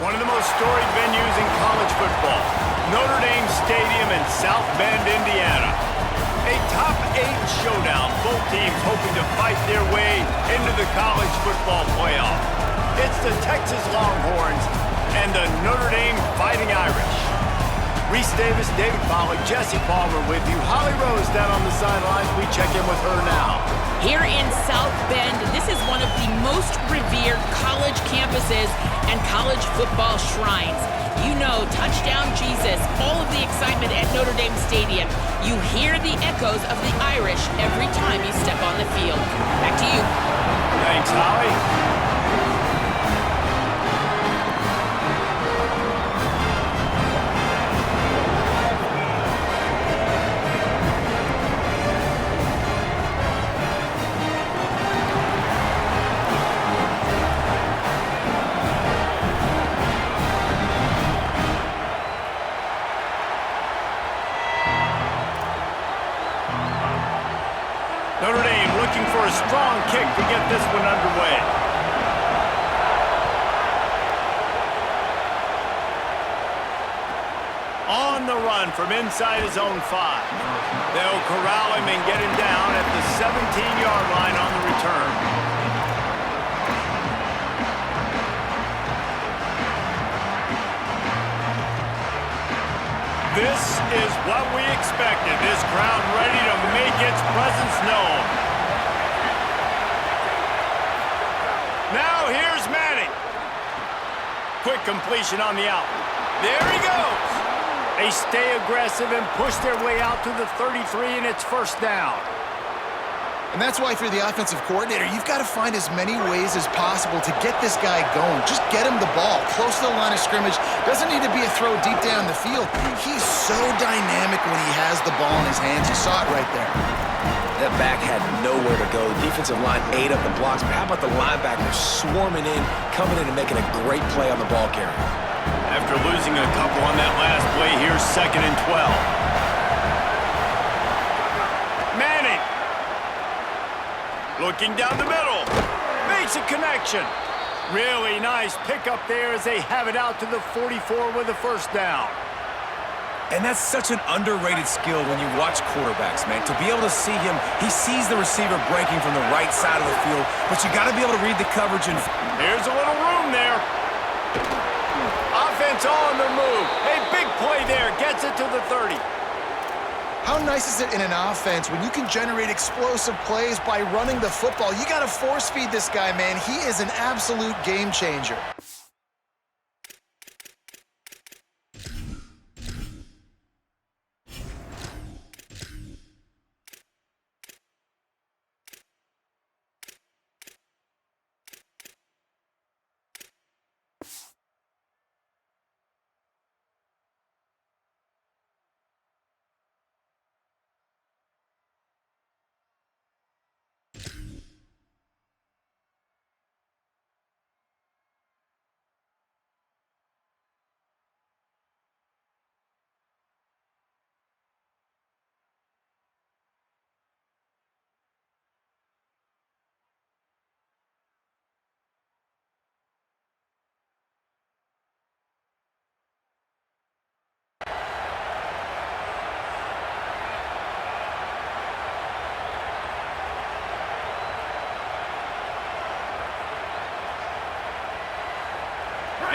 One of the most storied venues in college football, Notre Dame Stadium in South Bend, Indiana. A top 8 showdown, both teams hoping to fight their way into the college football playoff. It's the Texas Longhorns and the Notre Dame Fighting Irish. Reese Davis, David Pollack, Jesse Palmer with you. Holly Rose down on the sidelines. We check in with her now. Here in South Bend, this is one of the most revered college campuses and college football shrines. You know, touchdown Jesus, all of the excitement at Notre Dame Stadium. You hear the echoes of the Irish every time you step on the field. Back to you. Thanks, Holly. Notre Dame looking for a strong kick to get this one underway. On the run from inside his own 5. They'll corral him and get him down at the 17-yard line on the return. This is what we expected. This crowd ready to make its presence known. Now here's Manning. Quick completion on the out. There he goes. They stay aggressive and push their way out to the 33, and it's first down. And that's why, if you're the offensive coordinator, you've got to find as many ways as possible to get this guy going. Just get him the ball close to the line of scrimmage. Doesn't need to be a throw deep down the field. He's so dynamic when he has the ball in his hands. You saw it right there. That back had nowhere to go. The defensive line ate up the blocks, but how about the linebackers swarming in, coming in and making a great play on the ball carrier? After losing a couple on that last play, here's 2nd and 12. Manning. Looking down the middle. Makes a connection. Really nice pickup there as they have it out to the 44 with a first down. And that's such an underrated skill when you watch quarterbacks, man. To be able to see him, he sees the receiver breaking from the right side of the field, but you got to be able to read the coverage. And here's a little room there. Offense all on the move. A big play there. Gets it to the 30. How nice is it in an offense when you can generate explosive plays by running the football? You got to force feed this guy, man. He is an absolute game changer.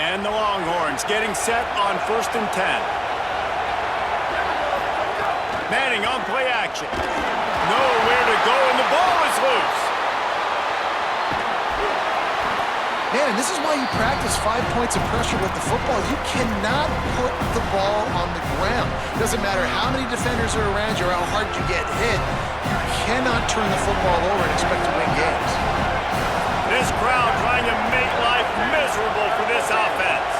And the Longhorns getting set on 1st and 10. Manning on play action. Nowhere to go, and the ball is loose. Man, this is why you practice 5 points of pressure with the football. You cannot put the ball on the ground. Doesn't matter how many defenders are around you or how hard you get hit. You cannot turn the football over and expect to win games. This crowd trying to make life miserable for this offense.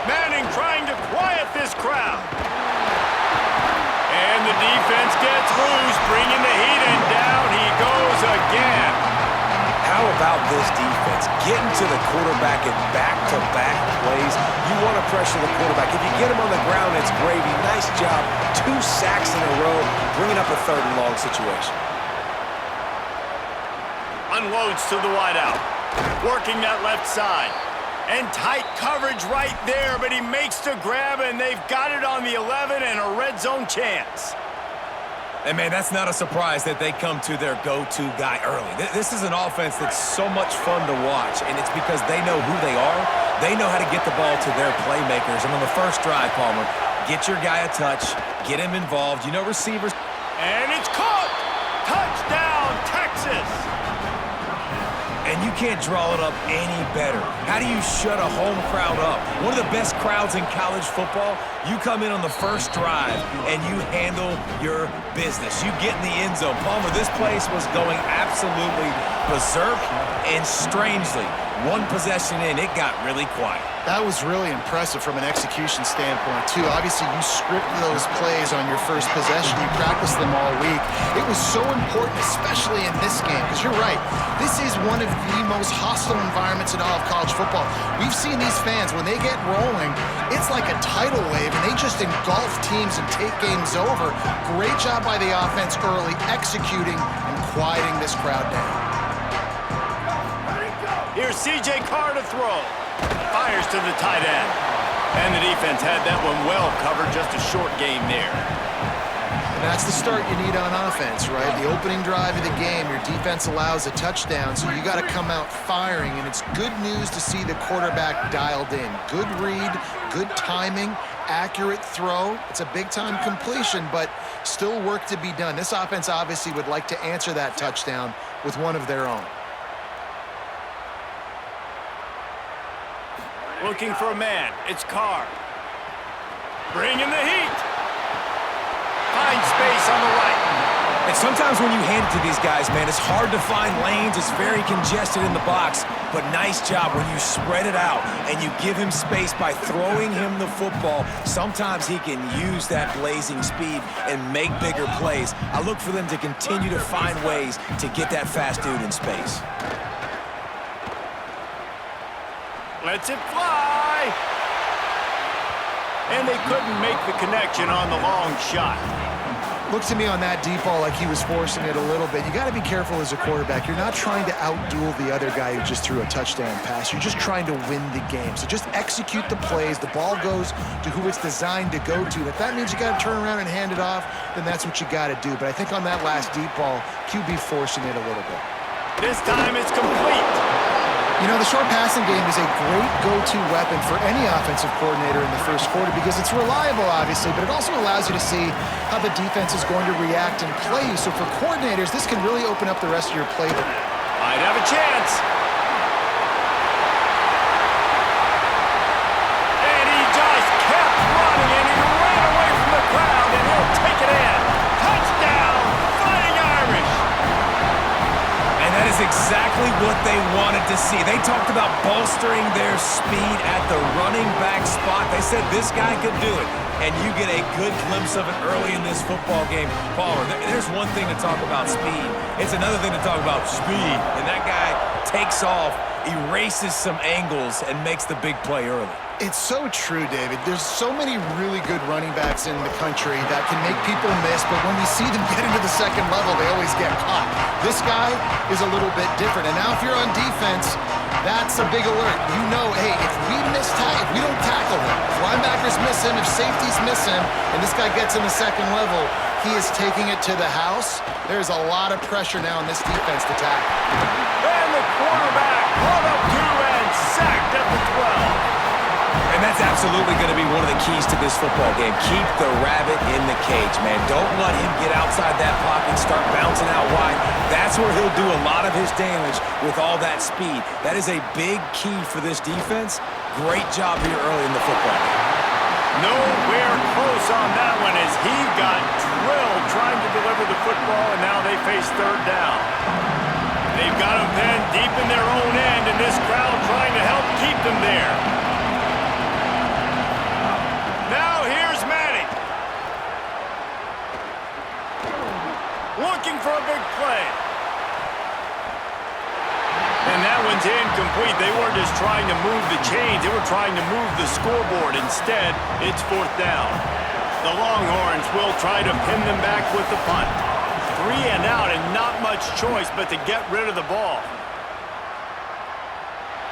Manning trying to quiet this crowd. And the defense gets loose, bringing the heat, and down he goes again. how about this defense? Getting to the quarterback in back-to-back plays. You want to pressure the quarterback. If you get him on the ground, it's gravy. Nice job. 2 sacks in a row, bringing up a 3rd and long situation. Unloads to the wideout. Working that left side. And tight coverage right there, but he makes the grab, and they've got it on the 11 and a red zone chance. And, man, that's not a surprise that they come to their go-to guy early. This is an offense that's so much fun to watch, and it's because they know who they are. They know how to get the ball to their playmakers. And on the first drive, Palmer, get your guy a touch, get him involved. You know receivers. And it's caught! Touchdown, Texas! And you can't draw it up any better. How do you shut a home crowd up? One of the best crowds in college football. You come in on the first drive and you handle your business. You get in the end zone. Palmer, this place was going absolutely berserk, and strangely, one possession in, it got really quiet. That was really impressive from an execution standpoint, too. Obviously, you scripted those plays on your first possession. You practiced them all week. It was so important, especially in this game, because you're right. This is one of the most hostile environments in all of college football. We've seen these fans, when they get rolling, it's like a tidal wave, and they just engulf teams and take games over. Great job by the offense early, executing and quieting this crowd down. Here's C.J. Carr to throw. Fires to the tight end. And the defense had that one well covered. Just a short game there. And that's the start you need on offense, right? The opening drive of the game, your defense allows a touchdown, so you got to come out firing, and it's good news to see the quarterback dialed in. Good read, good timing, accurate throw. It's a big-time completion, but still work to be done. This offense obviously would like to answer that touchdown with one of their own. Looking for a man. It's Carr. Bringing the heat. Finds space on the right. And sometimes when you hand it to these guys, man, it's hard to find lanes. It's very congested in the box. But nice job when you spread it out and you give him space by throwing him the football. Sometimes he can use that blazing speed and make bigger plays. I look for them to continue to find ways to get that fast dude in space. Lets it fly. And they couldn't make the connection on the long shot. Looked to me on that deep ball like he was forcing it a little bit. You got to be careful as a quarterback. You're not trying to outduel the other guy who just threw a touchdown pass. You're just trying to win the game. So just execute the plays. The ball goes to who it's designed to go to. If that means you got to turn around and hand it off, then that's what you got to do. But I think on that last deep ball, QB forcing it a little bit. This time it's complete. You know, the short passing game is a great go-to weapon for any offensive coordinator in the first quarter because it's reliable, obviously, but it also allows you to see how the defense is going to react and play you. So for coordinators, this can really open up the rest of your playbook. Might have a chance. And he just kept running, and he ran away from the crowd, and he'll take it in. Touchdown, Fighting Irish. And that is exactly what they wanted to see. They talked about bolstering their speed at the running back spot. They said this guy could do it. And you get a good glimpse of it early in this football game. Palmer, there's one thing to talk about speed. It's another thing to talk about speed. And that guy takes off, erases some angles, and makes the big play early. It's so true, David. There's so many really good running backs in the country that can make people miss, but when we see them get into the second level, they always get caught. This guy is a little bit different. And now if you're on defense, that's a big alert. You know, hey, if we don't tackle him, if linebackers miss him, if safeties miss him, and this guy gets in the second level, he is taking it to the house. There's a lot of pressure now on this defense to tackle. And the quarterback brought up two and sacked at the 12. And that's absolutely going to be one of the keys to this football game. Keep the rabbit in the cage, man. Don't let him get outside that pocket, start bouncing out wide. That's where he'll do a lot of his damage with all that speed. That is a big key for this defense. Great job here early in the football game. Nowhere close on that one as he got drilled trying to deliver the football, and now they face third down. They've got him pinned deep in their own end, and this crowd trying to help keep them there. Now here's Manning. Looking for a big play. And that one's incomplete. They weren't just trying to move the chains. They were trying to move the scoreboard. Instead, it's fourth down. The Longhorns will try to pin them back with the punt. 3 and out and not much choice but to get rid of the ball.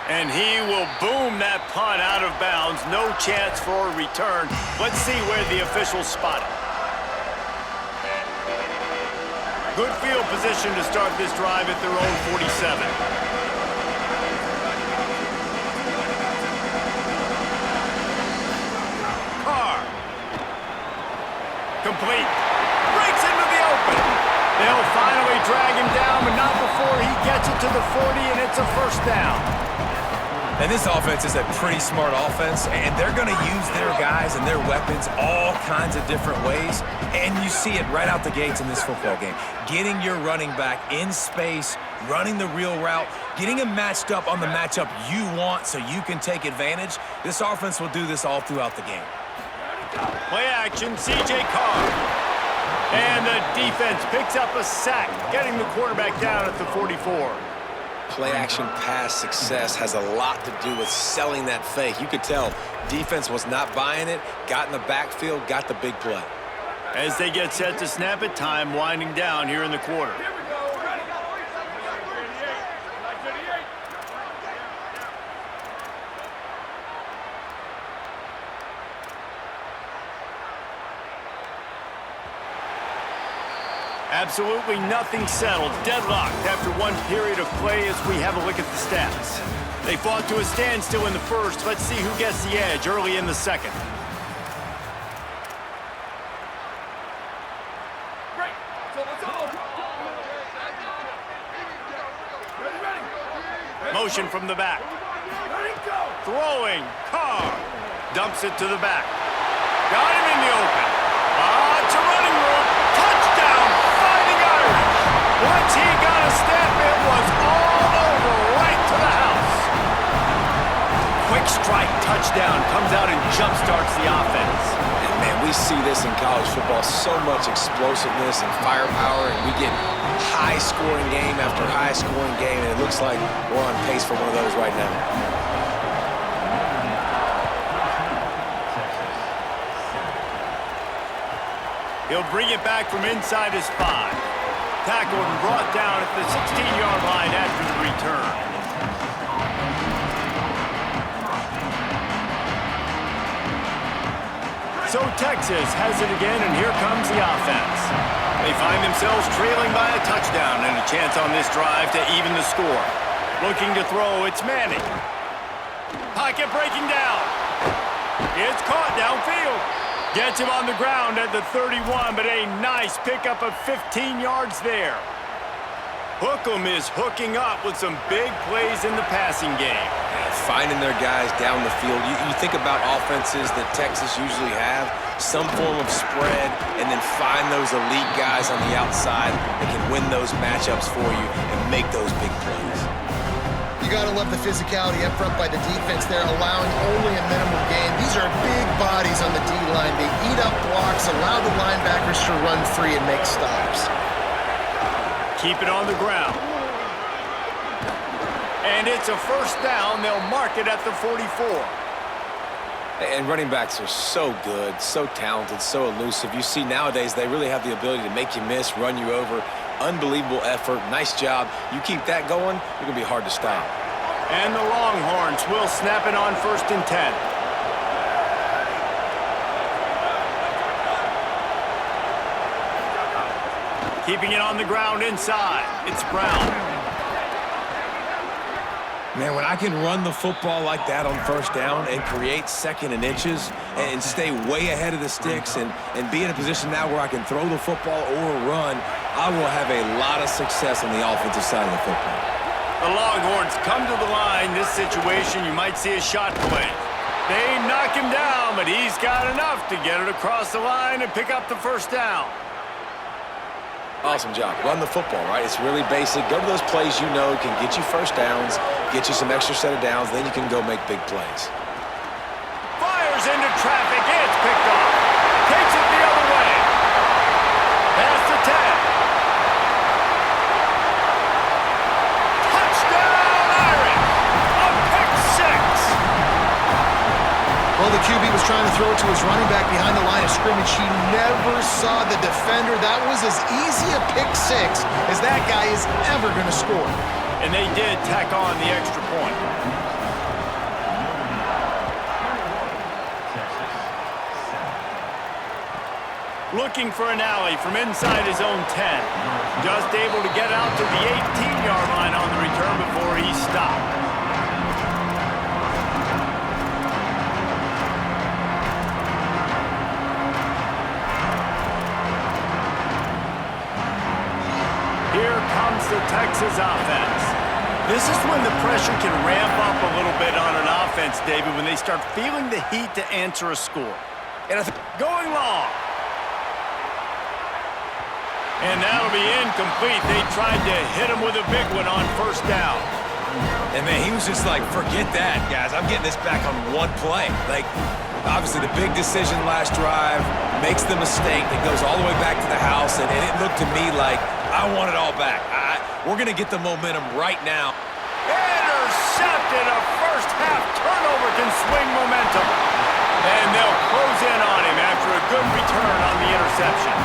And he will boom that punt out of bounds. No chance for a return. Let's see where the officials spot it. Good field position to start this drive at their own 47. Carr. Complete. Breaks into the open. They'll finally drag him down, but not before he gets it to the 40, and it's a first down. And this offense is a pretty smart offense, and they're going to use their guys and their weapons all kinds of different ways, and you see it right out the gates in this football game. Getting your running back in space, running the real route, getting him matched up on the matchup you want so you can take advantage. This offense will do this all throughout the game. Play action, C.J. Carr. And the defense picks up a sack, getting the quarterback down at the 44. Play-action pass success has a lot to do with selling that fake. You could tell defense was not buying it, got in the backfield, got the big play. As they get set to snap it, time winding down here in the quarter. Absolutely nothing settled. Deadlocked after one period of play as we have a look at the stats. They fought to a standstill in the first. Let's see who gets the edge early in the second. Motion from the back. Throwing. Carr. Dumps it to the back. Got him in the open. It's a running room. Touchdown. Once he got a step, it was all over, right to the house. Quick strike touchdown comes out and jump-starts the offense. And man, we see this in college football, so much explosiveness and firepower, and we get high-scoring game after high-scoring game, and it looks like we're on pace for one of those right now. He'll bring it back from inside his 5. Tackled and brought down at the 16-yard line after the return. So Texas has it again, and here comes the offense. They find themselves trailing by a touchdown and a chance on this drive to even the score. Looking to throw, it's Manning. Pocket breaking down. It's caught downfield. Gets him on the ground at the 31, but a nice pickup of 15 yards there. Hookem is hooking up with some big plays in the passing game. Finding their guys down the field. You think about offenses that Texas usually have, some form of spread, and then find those elite guys on the outside that can win those matchups for you and make those big plays. You gotta love the physicality up front by the defense there, allowing only a minimal gain. These are big bodies on the D-line. They eat up blocks, allow the linebackers to run free and make stops. Keep it on the ground. And it's a first down. They'll mark it at the 44. And running backs are so good, so talented, so elusive. You see nowadays they really have the ability to make you miss, run you over. Unbelievable effort. Nice job. You keep that going, you're going to be hard to stop. And the Longhorns will snap it on 1st and 10. Keeping it on the ground inside. It's Brown. Man, when I can run the football like that on 1st down and create 2nd and inches and stay way ahead of the sticks and be in a position now where I can throw the football or run, I will have a lot of success on the offensive side of the football. The Longhorns come to the line. This situation, you might see a shot play. They knock him down, but he's got enough to get it across the line and pick up the 1st down. Awesome job. Run the football, right? It's really basic. Go to those plays you know can get you 1st downs, get you some extra set of downs, then you can go make big plays. Fires into traffic. It's picked off. Takes it the other way. Pass to 10. Touchdown, Irish. A pick 6. Well, the QB was trying to throw it to his running back behind the line of scrimmage. He never saw the defender. That was as easy a pick 6 as that guy is ever going to score. And they did tack on the extra point. Looking for an alley from inside his own 10. Just able to get out to the 18-yard line on the return before he stopped. Here comes the Texas offense. This is when the pressure can ramp up a little bit on an offense, David, when they start feeling the heat to answer a score. And going long. And that'll be incomplete. They tried to hit him with a big one on first down. And, man, he was just like, forget that, guys. I'm getting this back on one play. Like, obviously, the big decision last drive makes the mistake that goes all the way back to the house, and it looked to me like I want it all back. We're going to get the momentum right now. Intercepted. A first-half turnover can swing momentum. And they'll close in on him after a good return on the interception.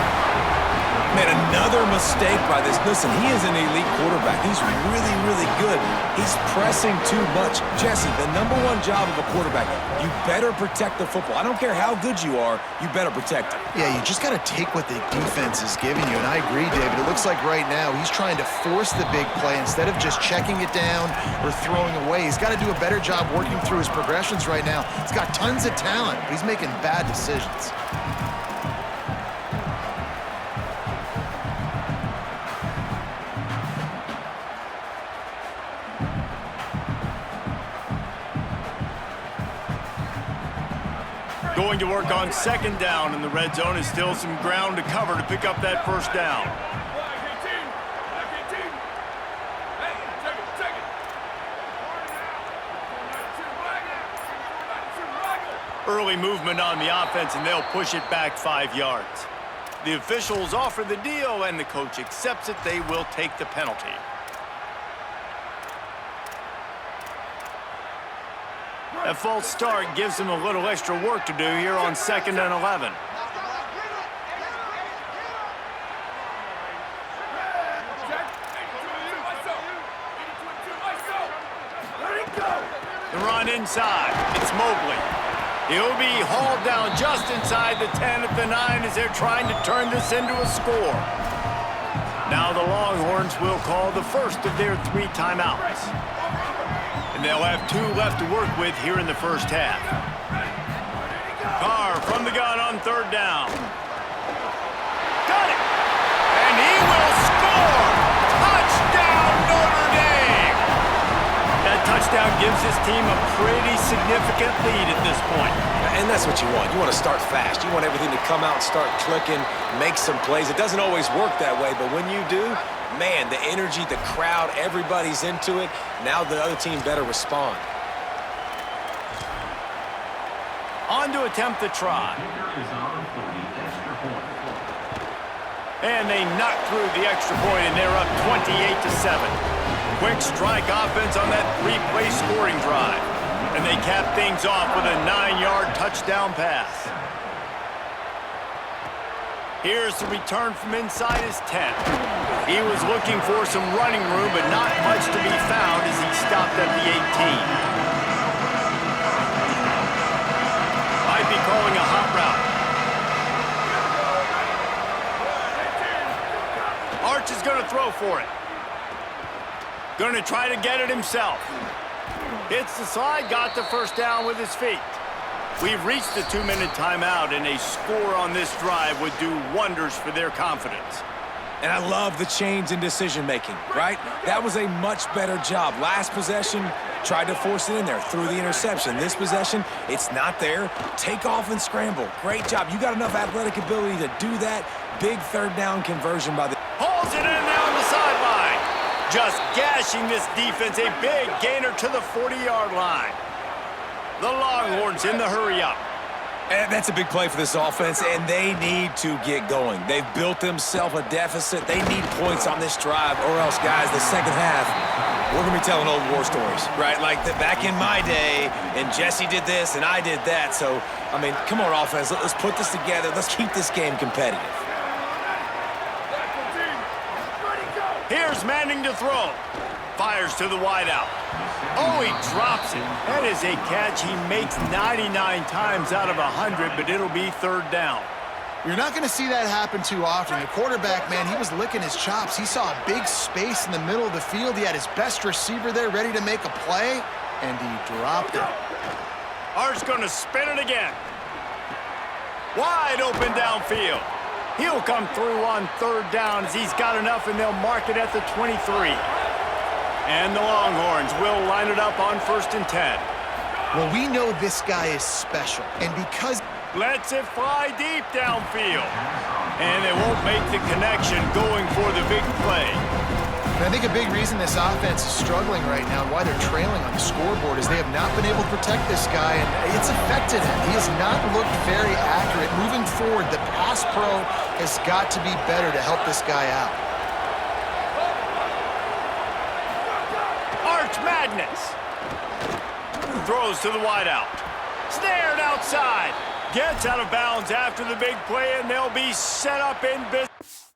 Man, another mistake by this. Listen, he is an elite quarterback. He's really, really good. He's pressing too much. Jesse, the #1 job of a quarterback, you better protect the football. I don't care how good you are, you better protect it. Yeah, you just got to take what the defense is giving you, and I agree, David. It looks like right now he's trying to force the big play instead of just checking it down or throwing away. He's got to do a better job working through his progressions right now. He's got tons of talent, but he's making bad decisions. Going to work on second down in the red zone is still some ground to cover to pick up that first down. Early movement on the offense, and they'll push it back 5 yards. The officials offer the deal, and the coach accepts it. They will take the penalty. That false start gives them a little extra work to do here on 2nd and 11. The run inside. It's Mobley. He'll be hauled down just inside the 10 at the 9 as they're trying to turn this into a score. Now the Longhorns will call the first of their 3 timeouts. And they'll have 2 left to work with here in the first half. Carr from the gun on 3rd down. Got it! And he will score! Touchdown, Notre Dame! That touchdown gives his team a pretty significant lead at this point. And that's what you want. You want to start fast. You want everything to come out and start clicking, make some plays. It doesn't always work that way, but when you do, man, the energy, the crowd, everybody's into it. Now the other team better respond. On to attempt the try. And they knock through the extra point, and they're up 28-7. Quick strike offense on that 3-play scoring drive. And they cap things off with a 9-yard touchdown pass. Here's the return from inside his 10. He was looking for some running room, but not much to be found as he stopped at the 18. Might be calling a hot route. Arch is going to throw for it. Going to try to get it himself. Hits the slide, got the first down with his feet. We've reached the 2-minute timeout, and a score on this drive would do wonders for their confidence. And I love the change in decision-making, right? That was a much better job. Last possession, tried to force it in there, threw the interception. This possession, it's not there. Take off and scramble. Great job. You got enough athletic ability to do that. Big 3rd down conversion by the... Hauls it in down the sideline. Just gashing this defense, a big gainer to the 40-yard line. The Longhorns in the hurry-up. And that's a big play for this offense, and they need to get going. They've built themselves a deficit. They need points on this drive, or else, guys, the second half, we're going to be telling old war stories, right? Like back in my day, and Jesse did this, and I did that. So, I mean, come on, offense. Let's put this together. Let's keep this game competitive. Here's Manning to throw. Fires to the wideout. Oh, he drops it. That is a catch he makes 99 times out of 100, but it'll be 3rd down. You're not going to see that happen too often. The quarterback, man, he was licking his chops. He saw a big space in the middle of the field. He had his best receiver there ready to make a play, and he dropped it. Art's going to spin it again. Wide open downfield. He'll come through on third down as he's got enough, and they'll mark it at the 23. And the Longhorns will line it up on 1st and 10. Well, we know this guy is special, and because... Lets it fly deep downfield. And they won't make the connection going for the big play. And I think a big reason this offense is struggling right now and why they're trailing on the scoreboard is they have not been able to protect this guy, and it's affected him. He has not looked very accurate. Moving forward, the pass pro has got to be better to help this guy out. Arch Madness. Throws to the wideout. Snared outside. Gets out of bounds after the big play, and they'll be set up in business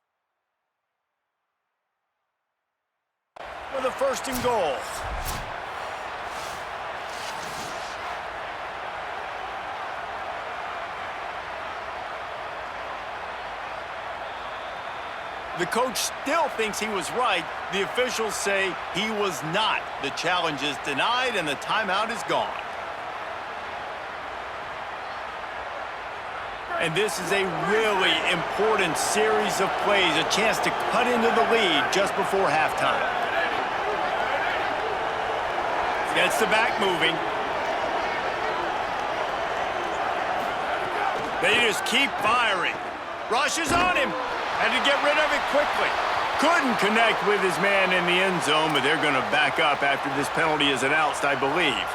with a 1st and goal. The coach still thinks he was right. The officials say he was not. The challenge is denied, and the timeout is gone. And this is a really important series of plays, a chance to cut into the lead just before halftime. Gets the back moving. They just keep firing. Rushes on him. Had to get rid of it quickly. Couldn't connect with his man in the end zone, but they're going to back up after this penalty is announced, I believe.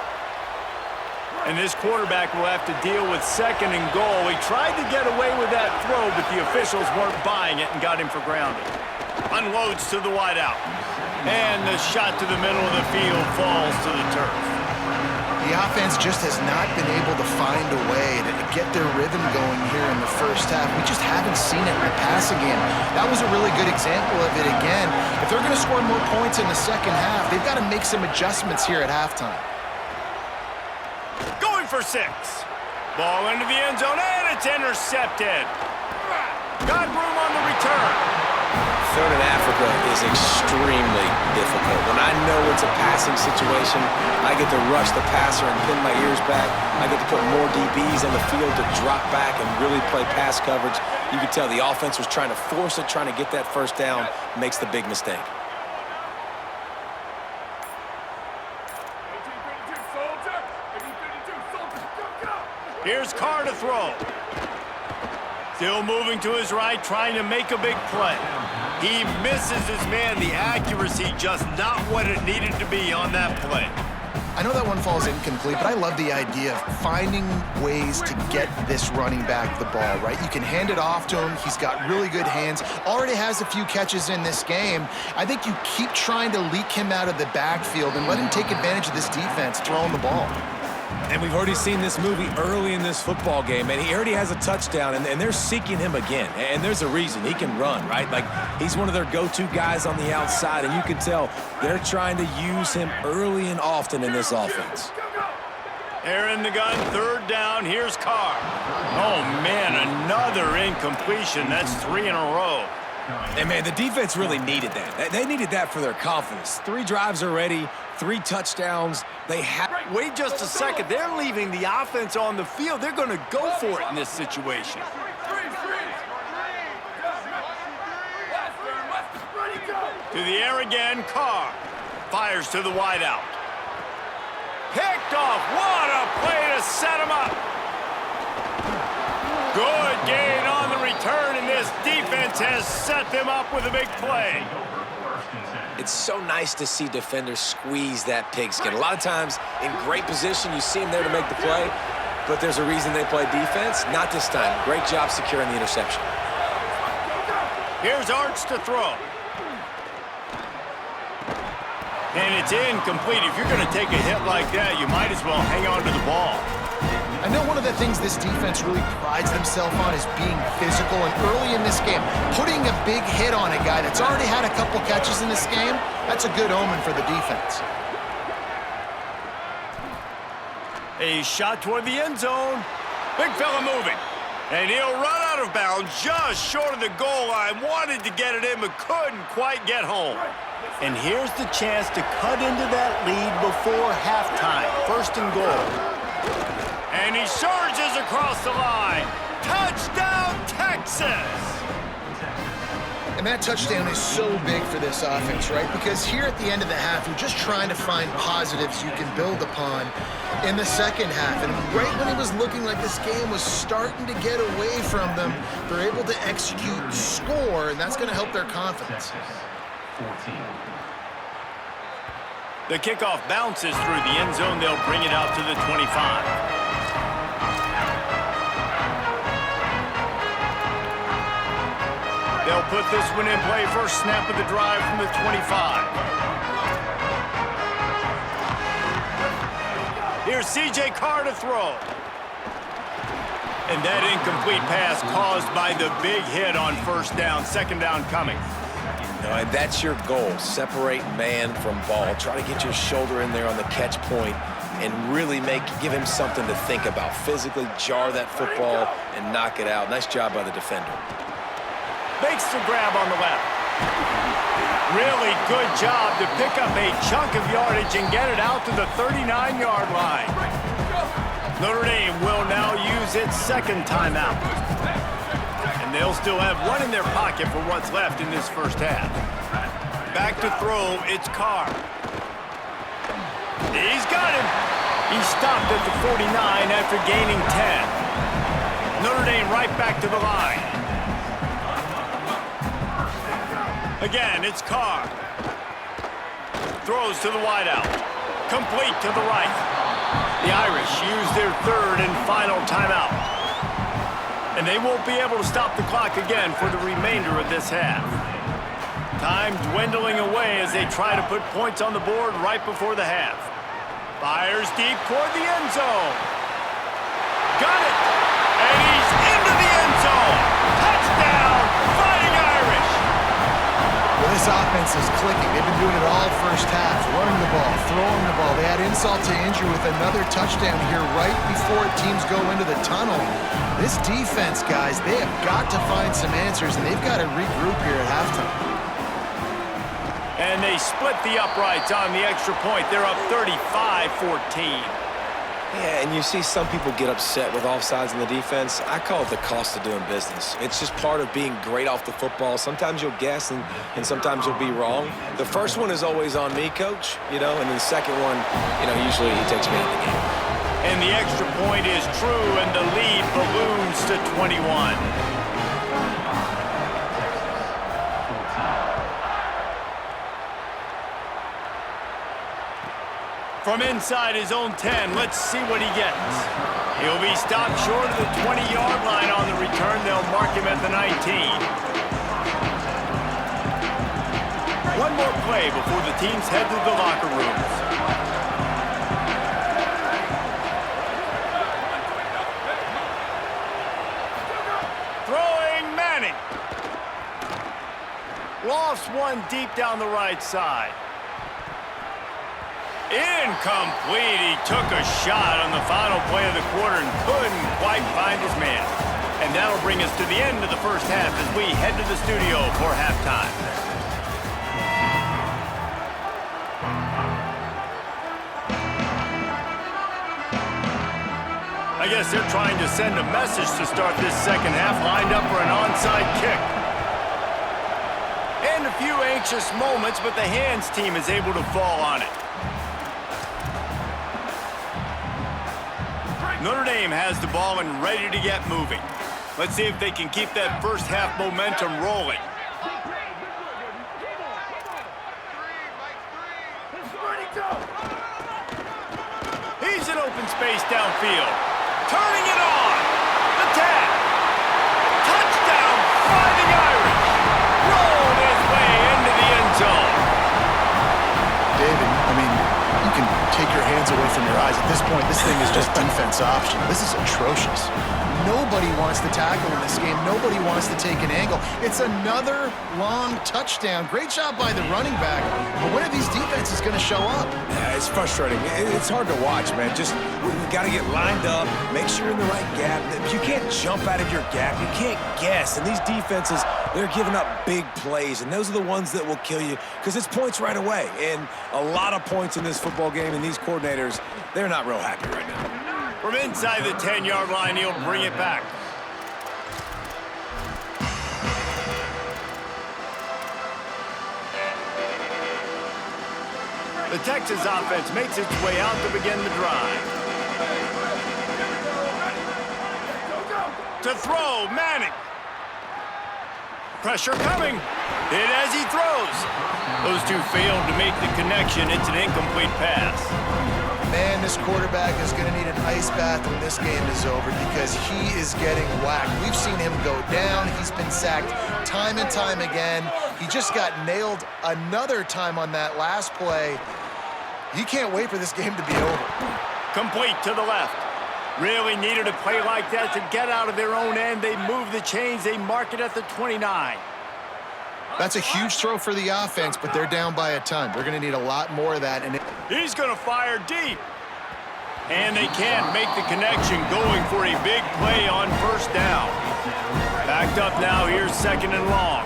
And this quarterback will have to deal with 2nd and goal. He tried to get away with that throw, but the officials weren't buying it and got him for grounding. Unloads to the wideout. And the shot to the middle of the field falls to the turf. The offense just has not been able to find a way to get their rhythm going here in the first half. We just haven't seen it in the passing game. That was a really good example of it again. If they're going to score more points in the second half, they've got to make some adjustments here at halftime. Going for 6. Ball into the end zone, and it's intercepted. Got room on the return. 3rd and Africa is extremely difficult. When I know it's a passing situation, I get to rush the passer and pin my ears back. I get to put more DBs on the field to drop back and really play pass coverage. You can tell the offense was trying to force it, trying to get that 1st down, makes the big mistake. Here's Carr to throw. Still moving to his right, trying to make a big play. He misses his man. The accuracy just not what it needed to be on that play. I know that one falls incomplete, but I love the idea of finding ways to get this running back the ball, right? You can hand it off to him. He's got really good hands. Already has a few catches in this game. I think you keep trying to leak him out of the backfield and let him take advantage of this defense throwing the ball. And we've already seen this movie early in this football game, and he already has a touchdown, and they're seeking him again. And there's a reason. He can run, right? Like, he's one of their go-to guys on the outside, and you can tell they're trying to use him early and often in this offense. They're in the gun, 3rd down. Here's Carr. Oh, man, another incompletion. That's 3 in a row. And, man, the defense really needed that. They needed that for their confidence. 3 drives already, 3 touchdowns. They have. Wait just a second. They're leaving the offense on the field. They're going to go for it in this situation. To the air again, Carr. Fires to the wideout. Picked off. What a play to set him up. Good gain on the return, and this defense has set them up with a big play. It's so nice to see defenders squeeze that pigskin. A lot of times, in great position, you see them there to make the play, but there's a reason they play defense. Not this time. Great job securing the interception. Here's Arch to throw. And it's incomplete. If you're going to take a hit like that, you might as well hang on to the ball. I know one of the things this defense really prides themselves on is being physical, and early in this game, putting a big hit on a guy that's already had a couple catches in this game, that's a good omen for the defense. A shot toward the end zone. Big fella moving. And he'll run out out of bounds, just short of the goal line. Wanted to get it in, but couldn't quite get home. And here's the chance to cut into that lead before halftime. First and goal. And he surges across the line. Touchdown, Texas! And that touchdown is so big for this offense, right? Because here at the end of the half, you're just trying to find positives you can build upon in the second half. And right when it was looking like this game was starting to get away from them, they're able to execute, score, and that's going to help their confidence. 14. The kickoff bounces through the end zone. They'll bring it out to the 25. They'll put this one in play. First snap of the drive from the 25. Here's C.J. Carr to throw. And that incomplete pass caused by the big hit on first down. Second down coming. And that's your goal. Separate man from ball. Try to get your shoulder in there on the catch point and really give him something to think about. Physically jar that football and knock it out. Nice job by the defender. Makes the grab on the left. Really good job to pick up a chunk of yardage and get it out to the 39-yard line. Notre Dame will now use its second timeout. And they'll still have one in their pocket for what's left in this first half. Back to throw, it's Carr. He's got him. He stopped at the 49 after gaining 10. Notre Dame right back to the line. Again, it's Carr. Throws to the wideout. Complete to the right. The Irish use their third and final timeout. And they won't be able to stop the clock again for the remainder of this half. Time dwindling away as they try to put points on the board right before the half. Fires deep toward the end zone. Got it! And he's into the end zone! Touchdown! Fighting Irish! Well, this offense is clicking. They've been doing it all first half, running the ball, throwing the ball. They had insult to injury with another touchdown here right before teams go into the tunnel. This defense, guys, they have got to find some answers, and they've got to regroup here at halftime. And they split the uprights on the extra point. They're up 35-14. Yeah, and you see some people get upset with offsides in the defense. I call it the cost of doing business. It's just part of being great off the football. Sometimes you'll guess and sometimes you'll be wrong. The first one is always on me, coach, and then the second one, usually he takes me out of the game. And the extra point is true, and the lead balloons to 21. From inside his own 10, let's see what he gets. He'll be stopped short of the 20-yard line on the return. They'll mark him at the 19. One more play before the teams head to the locker rooms. Throwing Manning. Lofts one deep down the right side. Incomplete. He took a shot on the final play of the quarter and couldn't quite find his man. And that'll bring us to the end of the first half as we head to the studio for halftime. I guess they're trying to send a message to start this second half, lined up for an onside kick. And a few anxious moments, but the hands team is able to fall on it. Notre Dame has the ball and ready to get moving. Let's see if they can keep that first half momentum rolling. He's in open space downfield. Turning it on. The tap. Touchdown, Fighting Irish. Rolled his way into the end zone. David, you can take your hands heads away from your eyes. At this point, this thing is just defense option. This is atrocious. Nobody wants to tackle in this game. Nobody wants to take an angle. It's another long touchdown. Great job by the running back. But when are these defenses going to show up? Yeah, it's frustrating. It's hard to watch, man. Just, we got to get lined up, make sure you're in the right gap. You can't jump out of your gap. You can't guess. And these defenses, they're giving up big plays, and those are the ones that will kill you because it's points right away. And a lot of points in this football game, and these coordinators, they're not real happy right now. From inside the 10-yard line, he'll bring it back. The Texas offense makes its way out to begin the drive. To throw, Manning. Pressure coming. Hit as he throws. Those two failed to make the connection. It's an incomplete pass. Man, this quarterback is going to need an ice bath when this game is over because he is getting whacked. We've seen him go down. He's been sacked time and time again. He just got nailed another time on that last play. He can't wait for this game to be over. Complete to the left. Really needed a play like that to get out of their own end. They move the chains. They mark it at the 29. That's a huge throw for the offense, but they're down by a ton. They're going to need a lot more of that. And he's going to fire deep. And they can't make the connection, going for a big play on first down. Backed up now, here's second and long.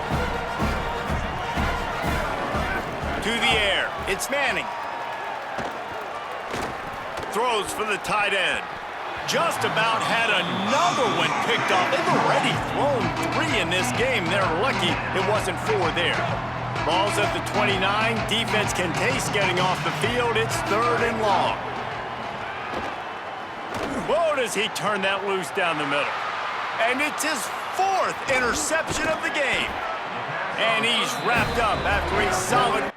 To the air, it's Manning. Throws for the tight end. Just about had another one picked off. They've already thrown 3 in this game. They're lucky it wasn't 4 there. Ball's at the 29. Defense can taste getting off the field. It's third and long. Whoa, does he turn that loose down the middle. And it's his 4th interception of the game. And he's wrapped up after a solid